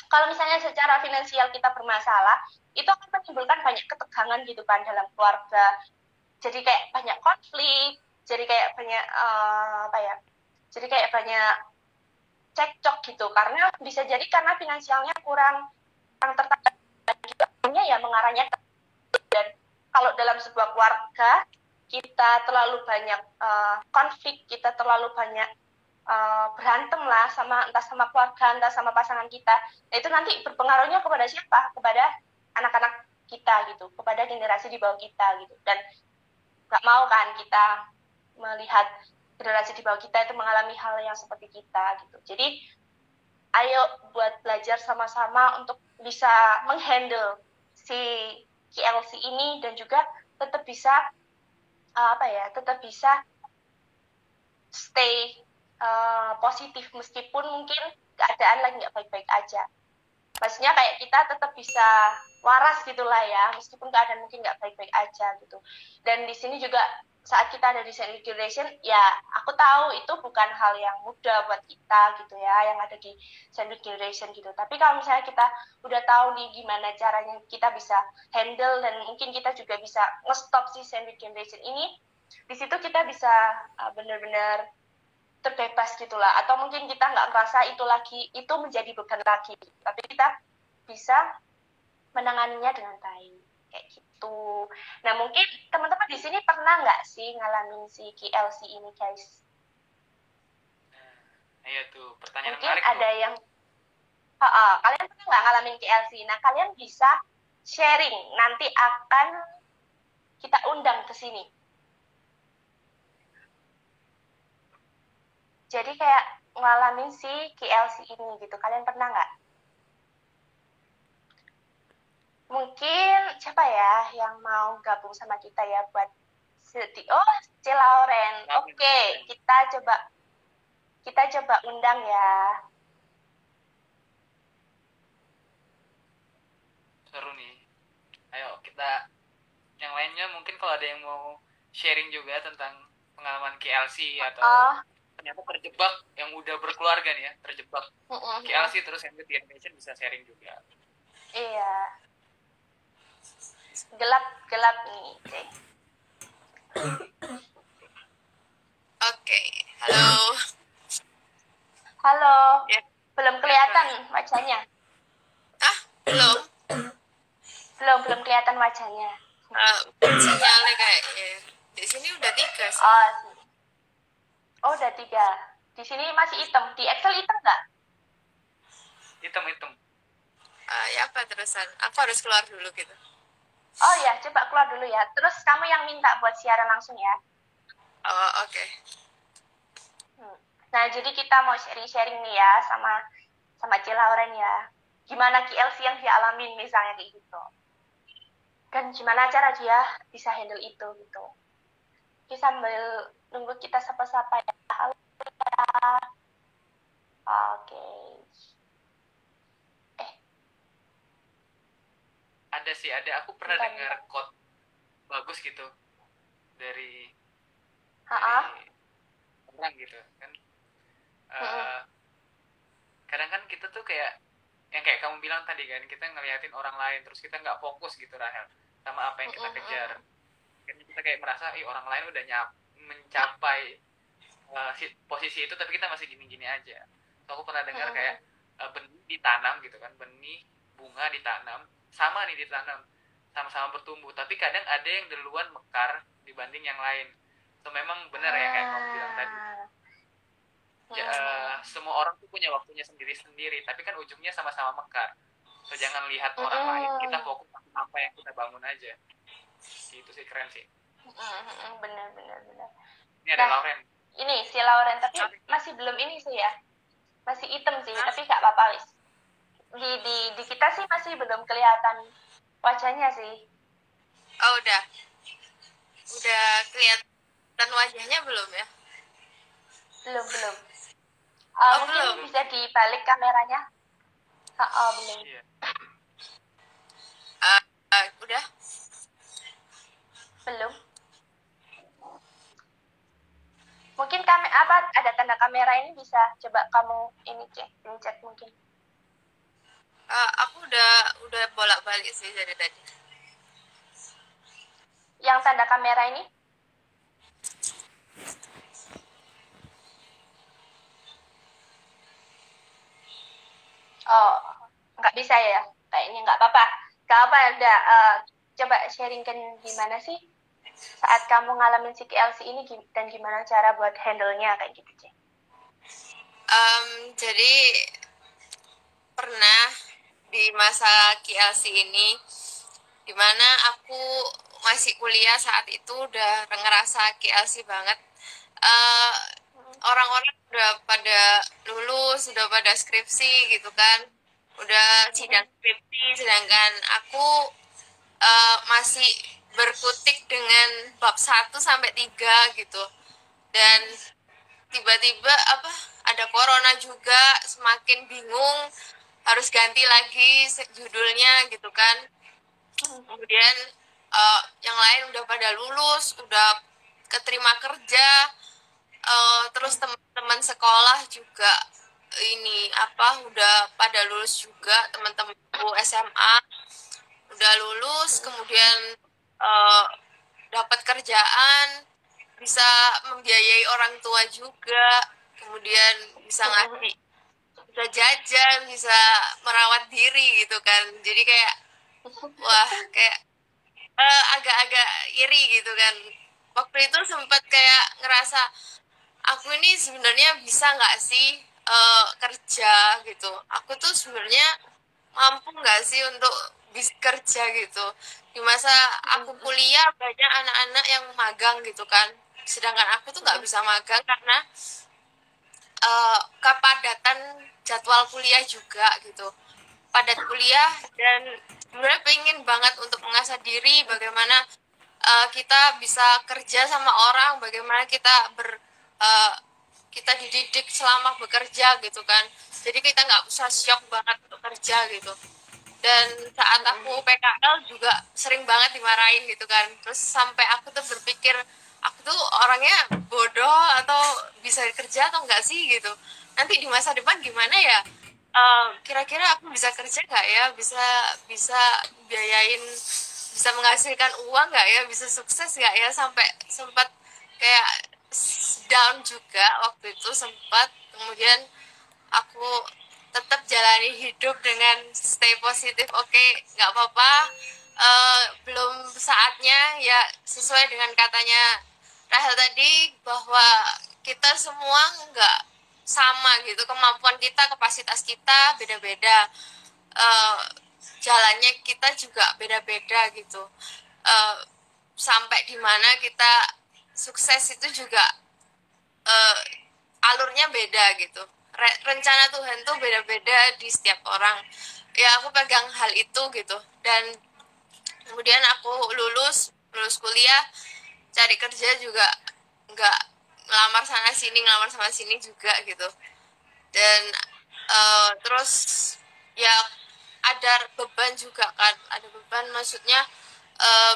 kalau misalnya secara finansial kita bermasalah, itu akan menimbulkan banyak ketegangan gitu kan dalam keluarga. Jadi kayak banyak konflik, jadi kayak banyak apa ya, jadi kayak banyak cekcok gitu, karena bisa jadi karena finansialnya kurang tertarik gitu, ya mengarahnya. Dan kalau dalam sebuah keluarga kita terlalu banyak konflik, kita terlalu banyak berantem lah sama entah sama keluarga, entah sama pasangan kita, nah itu nanti berpengaruhnya kepada siapa? Kepada anak-anak kita gitu, kepada generasi di bawah kita gitu. Dan nggak mau kan kita melihat generasi di bawah kita itu mengalami hal yang seperti kita gitu. Jadi ayo buat belajar sama-sama untuk bisa menghandle si KLC ini, dan juga tetap bisa apa ya, tetap bisa stay positif meskipun mungkin keadaan lagi nggak baik-baik aja. Maksudnya kayak kita tetap bisa waras gitulah ya, meskipun keadaan mungkin nggak baik-baik aja gitu. Dan di sini juga saat kita ada di sandwich generation, ya aku tahu itu bukan hal yang mudah buat kita gitu ya, yang ada di sandwich generation gitu. Tapi kalau misalnya kita udah tahu nih gimana caranya kita bisa handle, dan mungkin kita juga bisa nge-stop si sandwich generation ini, di situ kita bisa benar-benar terbebas gitulah, atau mungkin kita nggak merasa itu menjadi beban lagi, tapi kita bisa menanganinya dengan baik kayak gitu. Nah mungkin teman-teman di sini pernah nggak sih ngalamin si KLC ini guys? Nah, iya tuh pertanyaan Mungkin menarik ada tuh. yang kalian pernah nggak ngalamin KLC? Nah kalian bisa sharing, nanti akan kita undang ke sini. Jadi kayak ngalamin si KLC ini gitu. Kalian pernah nggak? Mungkin siapa ya yang mau gabung sama kita ya buat Cilauren. Oke, kita coba undang ya. Seru nih. Ayo kita yang lainnya mungkin kalau ada yang mau sharing juga tentang pengalaman KLC atau ternyata terjebak yang udah berkeluarga nih ya, terjebak KLC terus yang generation bisa sharing juga. Iya. Gelap nih. Oke, halo. Halo. Ya. Belum kelihatan wajahnya. Belum. Belum kelihatan wajahnya. Sinyalnya kayaknya. Di sini udah 3 sih. Oh, udah 3. Di sini masih hitam. Di Excel hitam nggak? Hitam. Ya apa terusan? Aku harus keluar dulu gitu. Oh ya, coba keluar dulu ya. Terus kamu yang minta buat siaran langsung ya. Oh, oke. Nah, jadi kita mau sharing-sharing nih ya sama Cilauren ya. Gimana KLC yang dialamin misalnya kayak gitu. Dan gimana cara dia bisa handle itu gitu. Oke, sambil nunggu kita sapa-sapa ya. Halo ya. Oke. Ada aku pernah dengar quote bagus gitu dari orang gitu kan. Kadang kan kita tuh kayak yang kayak kamu bilang tadi kan, kita ngeliatin orang lain terus kita nggak fokus gitu Rahel sama apa yang kita kejar. Kan kita kayak merasa orang lain udah mencapai posisi itu tapi kita masih gini-gini aja. So, aku pernah dengar kayak benih ditanam gitu kan, benih bunga ditanam sama nih ditanam sama-sama bertumbuh, tapi kadang ada yang duluan mekar dibanding yang lain. So memang benar ya kayak kamu bilang tadi. Semua orang tuh punya waktunya sendiri-sendiri, tapi kan ujungnya sama-sama mekar. So jangan lihat orang lain, kita fokus sama apa yang kita bangun aja. Itu sih keren sih. Benar. Ini ada Lauren. Ini si Lauren, tapi masih belum ini sih ya. Masih hitam sih, tapi gak apa-apa wis. Di kita sih masih belum kelihatan wajahnya sih. Oh, udah kelihatan wajahnya belum ya? Belum. Mungkin belum. bisa dibalik kameranya. Belum. Iya. Udah? Belum. Mungkin ada tanda kamera ini, bisa coba kamu ini cek mungkin. Aku udah bolak-balik sih dari tadi. Yang tanda kamera ini? Oh, nggak bisa ya? Kayaknya nggak apa-apa. Nggak apa, udah. Coba sharingkan gimana sih saat kamu ngalamin CKLC ini dan gimana cara buat handle-nya kayak gitu, Cek. Jadi pernah di masa KLC ini, dimana aku masih kuliah saat itu udah ngerasa KLC banget. Eh, Orang-orang udah pada lulus, udah pada skripsi gitu kan, udah sidang skripsi, sedangkan aku masih berkutik dengan bab 1 sampai 3 gitu. Dan tiba-tiba ada corona juga, semakin bingung harus ganti lagi judulnya gitu kan. Kemudian yang lain udah pada lulus, udah keterima kerja, terus teman-teman sekolah juga ini udah pada lulus juga, teman-temanku SMA udah lulus, kemudian uh, dapat kerjaan, bisa membiayai orang tua juga, kemudian bisa ngasih, bisa jajan, bisa merawat diri gitu kan. Jadi kayak wah, kayak agak-agak iri gitu kan. Waktu itu sempat kayak ngerasa aku ini sebenarnya bisa nggak sih kerja gitu. Aku tuh sebenarnya mampu nggak sih untuk bisa kerja gitu. Di masa aku kuliah banyak anak-anak yang magang gitu kan. Sedangkan aku tuh nggak bisa magang karena kepadatan jadwal kuliah juga gitu. Padat kuliah, dan sebenarnya pengen banget untuk mengasah diri bagaimana kita bisa kerja sama orang, bagaimana kita dididik selama bekerja gitu kan. Jadi kita nggak usah shock banget untuk kerja gitu. Dan saat aku PKL juga sering banget dimarahin gitu kan. Terus sampai aku tuh berpikir, aku tuh orangnya bodoh atau bisa kerja atau enggak sih gitu. Nanti di masa depan gimana ya? Kira-kira aku bisa kerja nggak ya? Bisa bisa biayain, bisa menghasilkan uang nggak ya? Bisa sukses nggak ya? Sampai sempat kayak down juga waktu itu sempat. Kemudian aku tetap jalani hidup dengan stay positif. Oke, nggak apa-apa, belum saatnya ya, sesuai dengan katanya Rahel tadi, bahwa kita semua nggak sama gitu, kemampuan kita, kapasitas kita beda-beda, uh, jalannya kita juga beda-beda gitu. uh, Sampai di mana kita sukses itu juga uh, alurnya beda gitu. Rencana Tuhan tuh beda-beda di setiap orang. Ya aku pegang hal itu gitu. Dan kemudian aku lulus kuliah, cari kerja juga nggak ngelamar sana sini juga gitu. Dan terus ya ada beban juga kan, ada beban, maksudnya uh,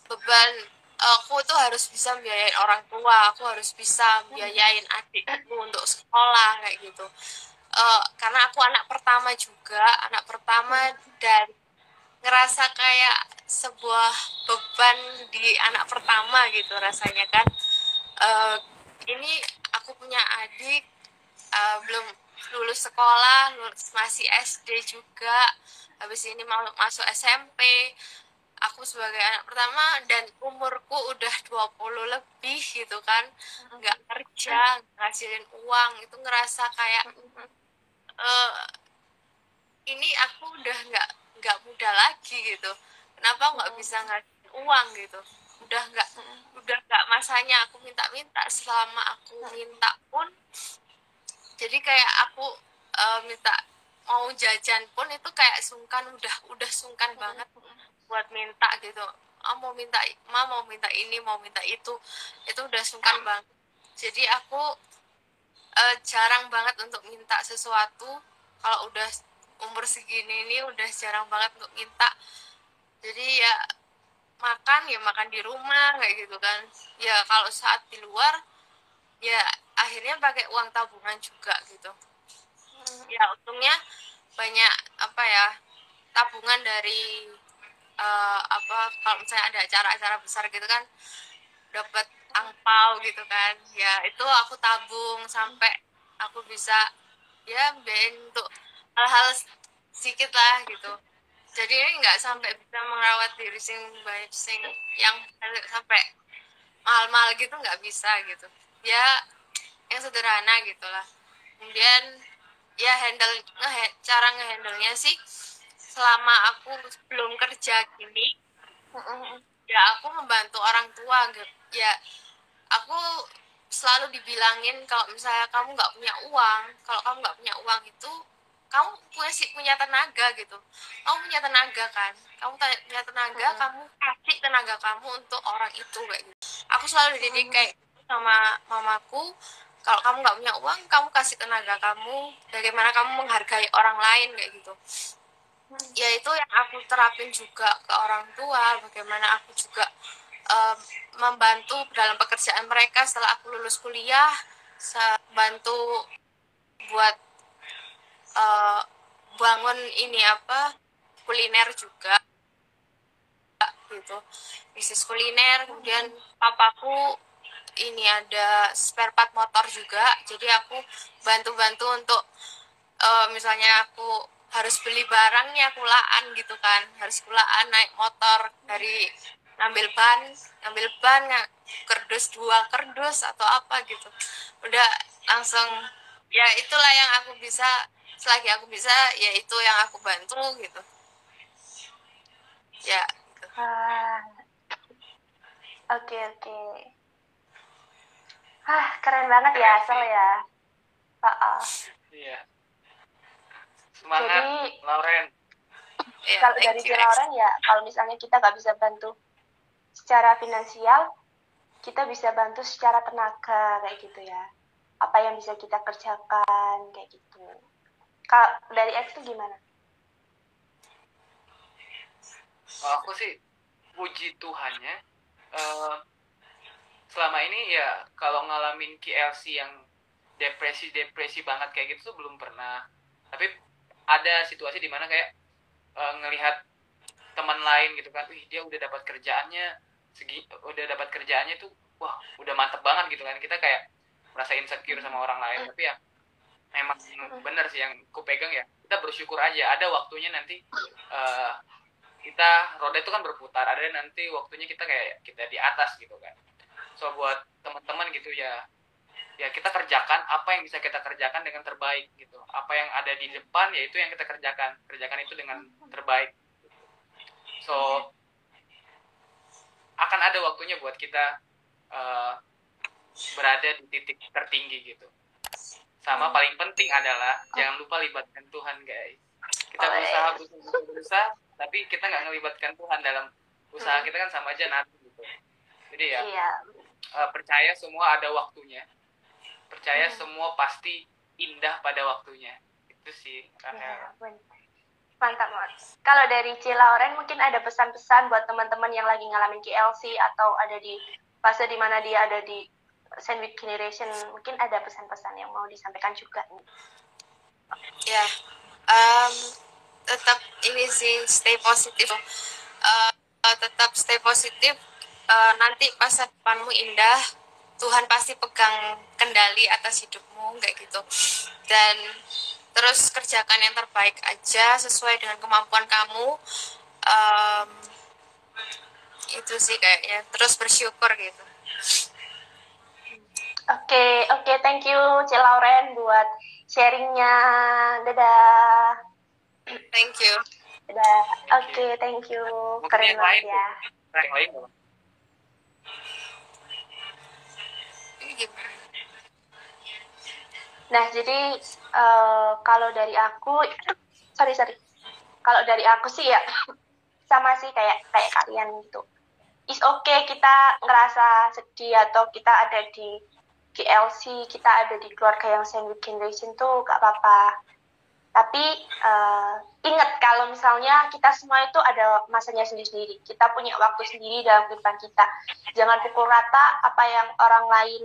beban aku tuh harus bisa biayain orang tua, aku harus bisa biayain adikku untuk sekolah kayak gitu. Karena aku anak pertama juga, anak pertama, dan ngerasa kayak sebuah beban di anak pertama gitu rasanya kan. Uh, ini aku punya adik, belum lulus sekolah, masih SD juga, habis ini mau masuk SMP. Aku sebagai anak pertama dan umurku udah 20 lebih gitu kan, nggak kerja, ngasilin uang, itu ngerasa kayak ini aku udah nggak muda lagi gitu. Kenapa nggak bisa ngasilin uang gitu? Udah nggak masanya aku minta-minta. Selama aku minta pun, jadi kayak aku minta mau jajan pun itu kayak sungkan, udah sungkan banget buat minta gitu. Mau minta ini, mau minta itu udah sungkan banget. Jadi aku jarang banget untuk minta sesuatu. Kalau udah umur segini ini udah jarang banget untuk minta. Jadi ya makan di rumah kayak gitu kan. Ya kalau saat di luar ya akhirnya pakai uang tabungan juga gitu. Ya untungnya banyak tabungan dari kalau misalnya ada acara-acara besar gitu kan, dapat angpau gitu kan. Ya itu aku tabung sampai aku bisa ya biayain untuk hal-hal sedikit lah gitu. Jadi nggak sampai bisa merawat diri sing baik sing yang sampai mahal-mahal gitu, nggak bisa gitu. Ya yang sederhana gitulah. Kemudian ya cara ngehandle-nya sih selama aku belum kerja gini, ya aku membantu orang tua gitu. Ya aku selalu dibilangin kalau misalnya kamu nggak punya uang, kalau kamu nggak punya uang itu kamu punya tenaga gitu. Kamu punya tenaga kan, punya tenaga, kamu kasih tenaga kamu untuk orang itu kayak gitu. Aku selalu dididik kayak gitu sama mamaku, kalau kamu nggak punya uang, kamu kasih tenaga kamu, bagaimana kamu menghargai orang lain kayak gitu. Ya itu yang aku terapin juga ke orang tua, bagaimana aku juga membantu dalam pekerjaan mereka setelah aku lulus kuliah, bantu buat bangun ini apa kuliner juga gitu, bisnis kuliner. Kemudian papaku ini ada spare part motor juga, jadi aku bantu-bantu untuk misalnya aku harus beli barang nih aku laan gitu kan, harus kulaan naik motor dari ngambil ban kerdus 2 kerdus atau apa gitu, udah langsung. Ya itulah yang aku bisa, selagi aku bisa ya itu yang aku bantu gitu ya gitu. Oke. Keren banget ya Asal ya. Iya. Semangat, Jadi Lauren. kalau dari si Lauren ya, kalau misalnya kita nggak bisa bantu secara finansial, kita bisa bantu secara tenaga kayak gitu ya. Apa yang bisa kita kerjakan kayak gitu. Kalau dari X itu gimana? Kalau aku sih puji Tuhannya, selama ini ya kalau ngalamin KLC yang depresi banget kayak gitu tuh belum pernah. Tapi ada situasi dimana kayak ngelihat teman lain gitu kan, dia udah dapat kerjaannya tuh, wah udah mantep banget gitu kan. Kita kayak merasa insecure sama orang lain, tapi ya memang bener sih yang ku pegang ya, kita bersyukur aja ada waktunya nanti kita roda itu kan berputar, ada nanti waktunya kita kayak kita di atas gitu kan. So buat teman-teman gitu ya kita kerjakan apa yang bisa kita kerjakan dengan terbaik gitu. Apa yang ada di depan ya itu yang kita kerjakan itu dengan terbaik. So akan ada waktunya buat kita berada di titik tertinggi gitu. Sama paling penting adalah jangan lupa libatkan Tuhan, guys. Kita berusaha tapi kita nggak ngelibatkan Tuhan dalam usaha kita kan sama aja nanti gitu. Jadi ya percaya semua ada waktunya, percaya semua pasti indah pada waktunya. Itu sih mantap banget. Kalau dari C. Lauren mungkin ada pesan-pesan buat teman-teman yang lagi ngalamin KLC atau ada di fase dimana dia ada di sandwich generation, mungkin ada pesan-pesan yang mau disampaikan juga nih. Ya, tetap ini sih stay positif, tetap stay positif. Nanti masa depanmu indah, Tuhan pasti pegang kendali atas hidupmu kayak gitu. Dan terus kerjakan yang terbaik aja sesuai dengan kemampuan kamu. Itu sih kayaknya, terus bersyukur gitu. Oke, thank you C. Lauren buat sharingnya. Dadah. Thank you. Dadah. Oke, thank you. Keren banget ya. Nah, jadi kalau dari aku, sorry. Kalau dari aku sih ya sama sih kayak kalian gitu. It's okay kita ngerasa sedih atau kita ada di KLC, kita ada di keluarga yang sandwich generation tuh gak apa-apa. Tapi ingat kalau misalnya kita semua itu ada masanya sendiri-sendiri. Kita punya waktu sendiri dalam kehidupan kita. Jangan pukul rata apa yang orang lain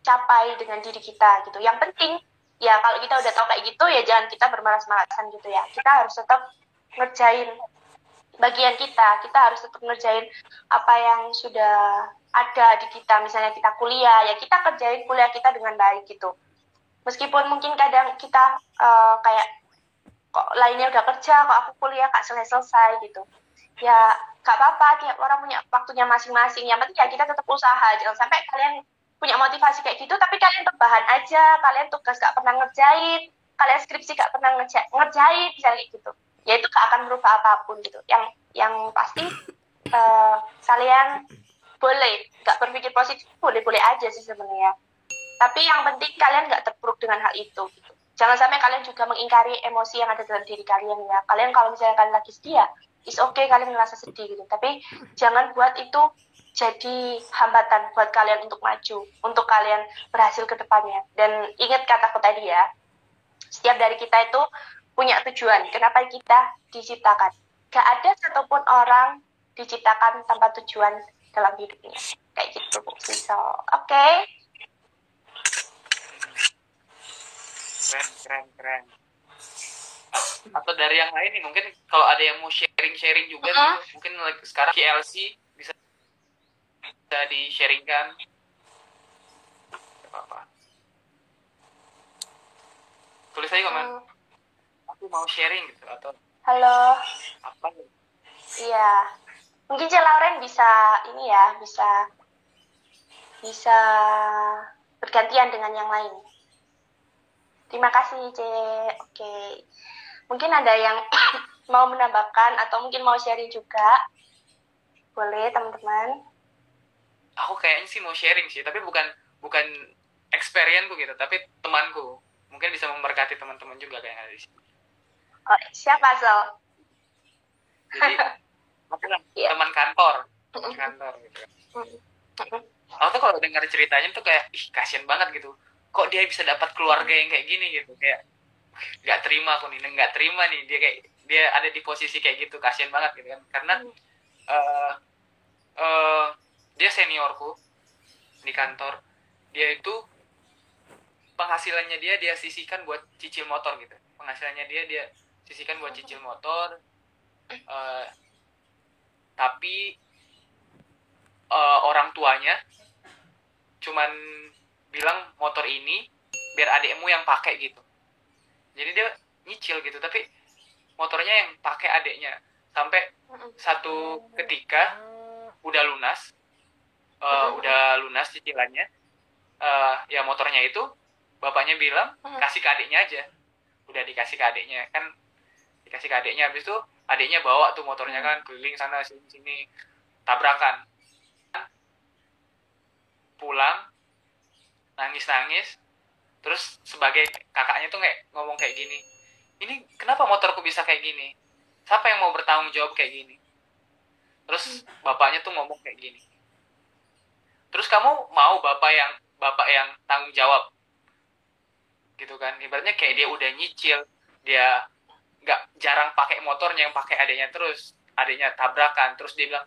capai dengan diri kita gitu. Yang penting ya kalau kita udah tahu kayak gitu ya jangan kita bermalas-malasan gitu ya. Kita harus tetap ngerjain bagian kita harus tetap ngerjain apa yang sudah ada di kita. Misalnya kita kuliah, ya kita kerjain kuliah kita dengan baik gitu. Meskipun mungkin kadang kita kayak kok lainnya udah kerja, kok aku kuliah gak selesai gitu. Ya gak apa-apa, tiap orang punya waktunya masing-masing. Yang penting ya kita tetap usaha. Jangan sampai kalian punya motivasi kayak gitu, tapi kalian rebahan aja, kalian tugas gak pernah ngerjain, kalian skripsi gak pernah ngerjain, misalnya kayak gitu. Ya itu gak akan berubah apapun gitu. Yang pasti kalian boleh gak berpikir positif, boleh-boleh aja sih sebenarnya. Tapi yang penting kalian gak terpuruk dengan hal itu gitu. Jangan sampai kalian juga mengingkari emosi yang ada dalam diri kalian ya. Kalian kalau misalnya kalian lagi sedih ya, is okay kalian ngerasa sedih gitu. Tapi jangan buat itu jadi hambatan buat kalian untuk maju, untuk kalian berhasil ke depannya. Dan ingat kataku tadi ya, setiap dari kita itu punya tujuan. Kenapa kita diciptakan? Gak ada satupun orang diciptakan tanpa tujuan dalam hidupnya. Kayak gitu, Bu. So, oke. Keren. Atau dari yang lain nih, mungkin kalau ada yang mau sharing juga gitu, mungkin sekarang KLC bisa di-sharingkan. Apa-apa. Tulis aja komen. Aku mau sharing gitu atau halo. Apa gitu. Iya. Mungkin C. Lauren bisa ini ya, bisa bergantian dengan yang lain. Terima kasih, C. Oke. Mungkin ada yang mau menambahkan atau mungkin mau sharing juga. Boleh, teman-teman. Aku kayaknya sih mau sharing sih, tapi bukan experience-ku gitu, tapi temanku. Mungkin bisa memberkati teman-teman juga kayak ada di sini. Oh, siapa, Sol? Jadi, aku kan teman kantor gitu. Aku tuh kalau dengar ceritanya tuh kayak, ih kasian banget gitu. Kok dia bisa dapat keluarga yang kayak gini gitu, kayak nggak terima nih dia ada di posisi kayak gitu, kasian banget gitu kan, karena dia seniorku di kantor, dia itu penghasilannya dia sisihkan buat cicil motor gitu, dia sisihkan buat cicil motor, tapi orang tuanya cuman bilang motor ini biar adikmu yang pakai gitu. Jadi dia nyicil gitu, tapi motornya yang pakai adiknya. Sampai satu ketika udah lunas cicilannya, ya motornya itu bapaknya bilang kasih ke adiknya aja. Udah dikasih ke adiknya, kan dikasih ke adiknya, habis itu adiknya bawa tuh motornya kan keliling sana sini tabrakan. Pulang nangis, terus sebagai kakaknya tuh kayak ngomong kayak gini, ini kenapa motorku bisa kayak gini, siapa yang mau bertanggung jawab kayak gini. Terus bapaknya tuh ngomong kayak gini, terus kamu mau bapak yang tanggung jawab gitu kan. Ibaratnya kayak dia udah nyicil, dia nggak jarang pakai motornya, yang pakai adiknya, terus adiknya tabrakan, terus dia bilang,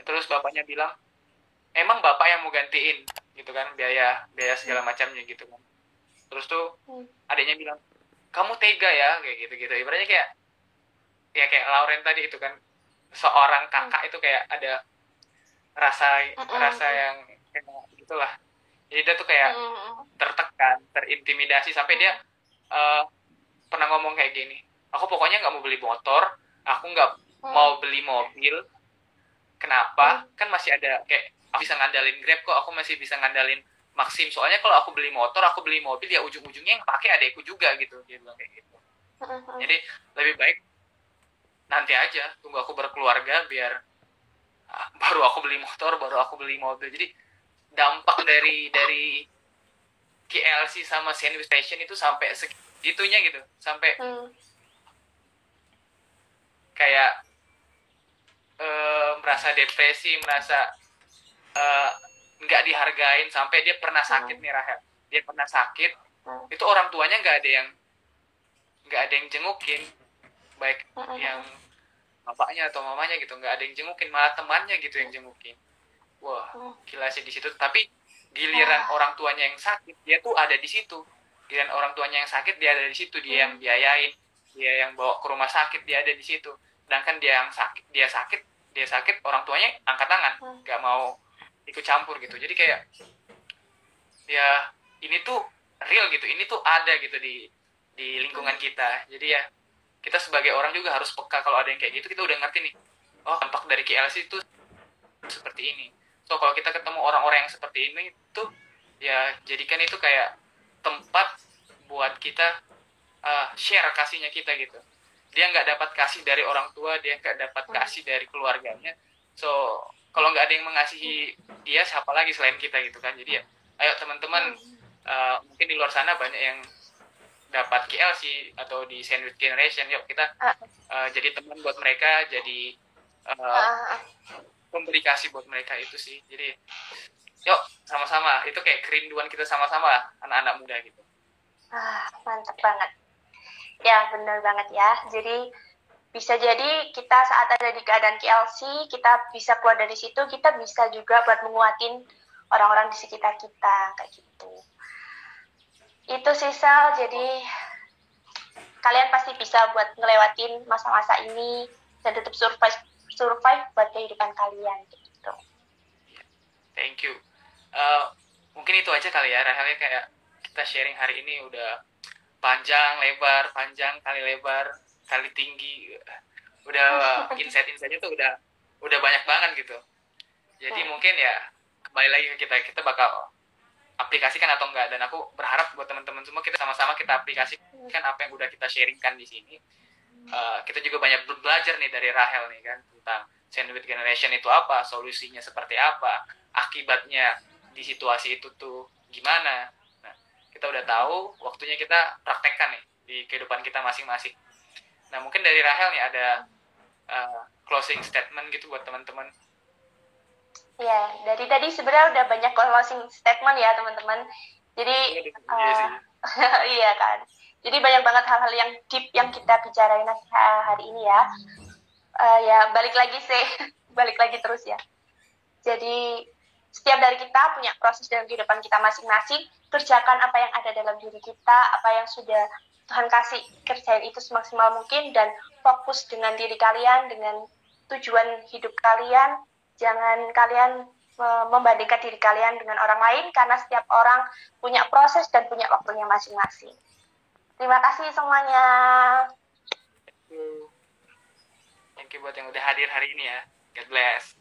terus bapaknya bilang, emang bapak yang mau gantiin gitu kan, biaya segala macamnya gitu kan. Terus tuh adiknya bilang, kamu tega ya, kayak gitu ibaratnya kayak Lauren tadi itu kan, seorang kakak itu kayak ada rasa yang kayak gitulah. Jadi dia tuh kayak tertekan, terintimidasi, sampai dia pernah ngomong kayak gini, aku pokoknya nggak mau beli motor, aku nggak mau beli mobil. Kenapa? Kan masih ada kayak aku bisa ngandalin Grab kok, aku masih bisa ngandalin Maxim. Soalnya kalau aku beli motor, aku beli mobil, ya ujung-ujungnya yang pakai adekku juga gitu. Dia bilang kayak gitu. Jadi lebih baik nanti aja, tunggu aku berkeluarga, biar baru aku beli motor, baru aku beli mobil. Jadi dampak dari KLC sama Sandwich Station itu sampai segitunya gitu, sampai kayak merasa depresi, merasa nggak dihargain, sampai dia pernah sakit nih Rahel. Dia pernah sakit, itu orang tuanya nggak ada yang jengukin, baik yang bapaknya atau mamanya gitu, nggak ada yang jengukin, malah temannya gitu yang jengukin. Wah, gila sih di situ. Tapi giliran orang tuanya yang sakit, dia tuh ada di situ. Giliran orang tuanya yang sakit, dia ada di situ, dia yang biayain, dia yang bawa ke rumah sakit, dia ada di situ. sedangkan dia sakit orang tuanya angkat tangan, nggak mau ikut campur gitu. Jadi kayak ya ini tuh real gitu, ini tuh ada gitu di lingkungan kita. Jadi ya kita sebagai orang juga harus peka kalau ada yang kayak gitu, kita udah ngerti nih, oh dampak dari KLC itu seperti ini. So kalau kita ketemu orang-orang yang seperti ini tuh ya jadikan itu kayak tempat buat kita share kasihnya kita gitu. Dia nggak dapat kasih dari orang tua, dia nggak dapat kasih dari keluarganya. So kalau nggak ada yang mengasihi dia, siapa lagi selain kita gitu kan. Jadi ya ayo teman-teman, mungkin di luar sana banyak yang dapat KLC atau di Sandwich Generation, yuk kita jadi teman buat mereka, jadi memberi kasih buat mereka itu sih. Jadi yuk sama-sama, itu kayak kerinduan kita sama-sama lah, anak-anak muda gitu. Mantap banget. Ya, benar banget ya. Jadi bisa jadi kita saat ada di keadaan KLC, kita bisa keluar dari situ, kita bisa juga buat menguatin orang-orang di sekitar kita, kayak gitu. Itu sih, Sal. Jadi kalian pasti bisa buat ngelewatin masa-masa ini dan tetap survive buat kehidupan kalian, gitu. Thank you. Mungkin itu aja kali ya, Rahel, kayak kita sharing hari ini udah panjang kali lebar kali tinggi, udah insight-insightnya tuh udah banyak banget gitu. Jadi mungkin ya kembali lagi ke kita bakal aplikasikan atau enggak, dan aku berharap buat teman-teman semua kita sama-sama kita aplikasikan apa yang udah kita sharingkan di sini. Kita juga banyak belajar nih dari Rahel nih kan tentang Sandwich Generation itu apa, solusinya seperti apa, akibatnya di situasi itu tuh gimana. Kita udah tahu, waktunya kita praktekkan nih di kehidupan kita masing-masing. Nah, mungkin dari Rahel nih ada closing statement gitu buat teman-teman. Ya, dari tadi sebenarnya udah banyak closing statement ya teman-teman. Jadi iya kan. Jadi banyak banget hal-hal yang deep yang kita bicarain hari ini ya. Ya balik lagi terus ya. Jadi setiap dari kita punya proses dalam kehidupan kita masing-masing. Kerjakan apa yang ada dalam diri kita, apa yang sudah Tuhan kasih, kerjain itu semaksimal mungkin, dan fokus dengan diri kalian, dengan tujuan hidup kalian. Jangan kalian membandingkan diri kalian dengan orang lain, karena setiap orang punya proses dan punya waktunya masing-masing. Terima kasih semuanya. Thank you buat yang udah hadir hari ini ya. God bless.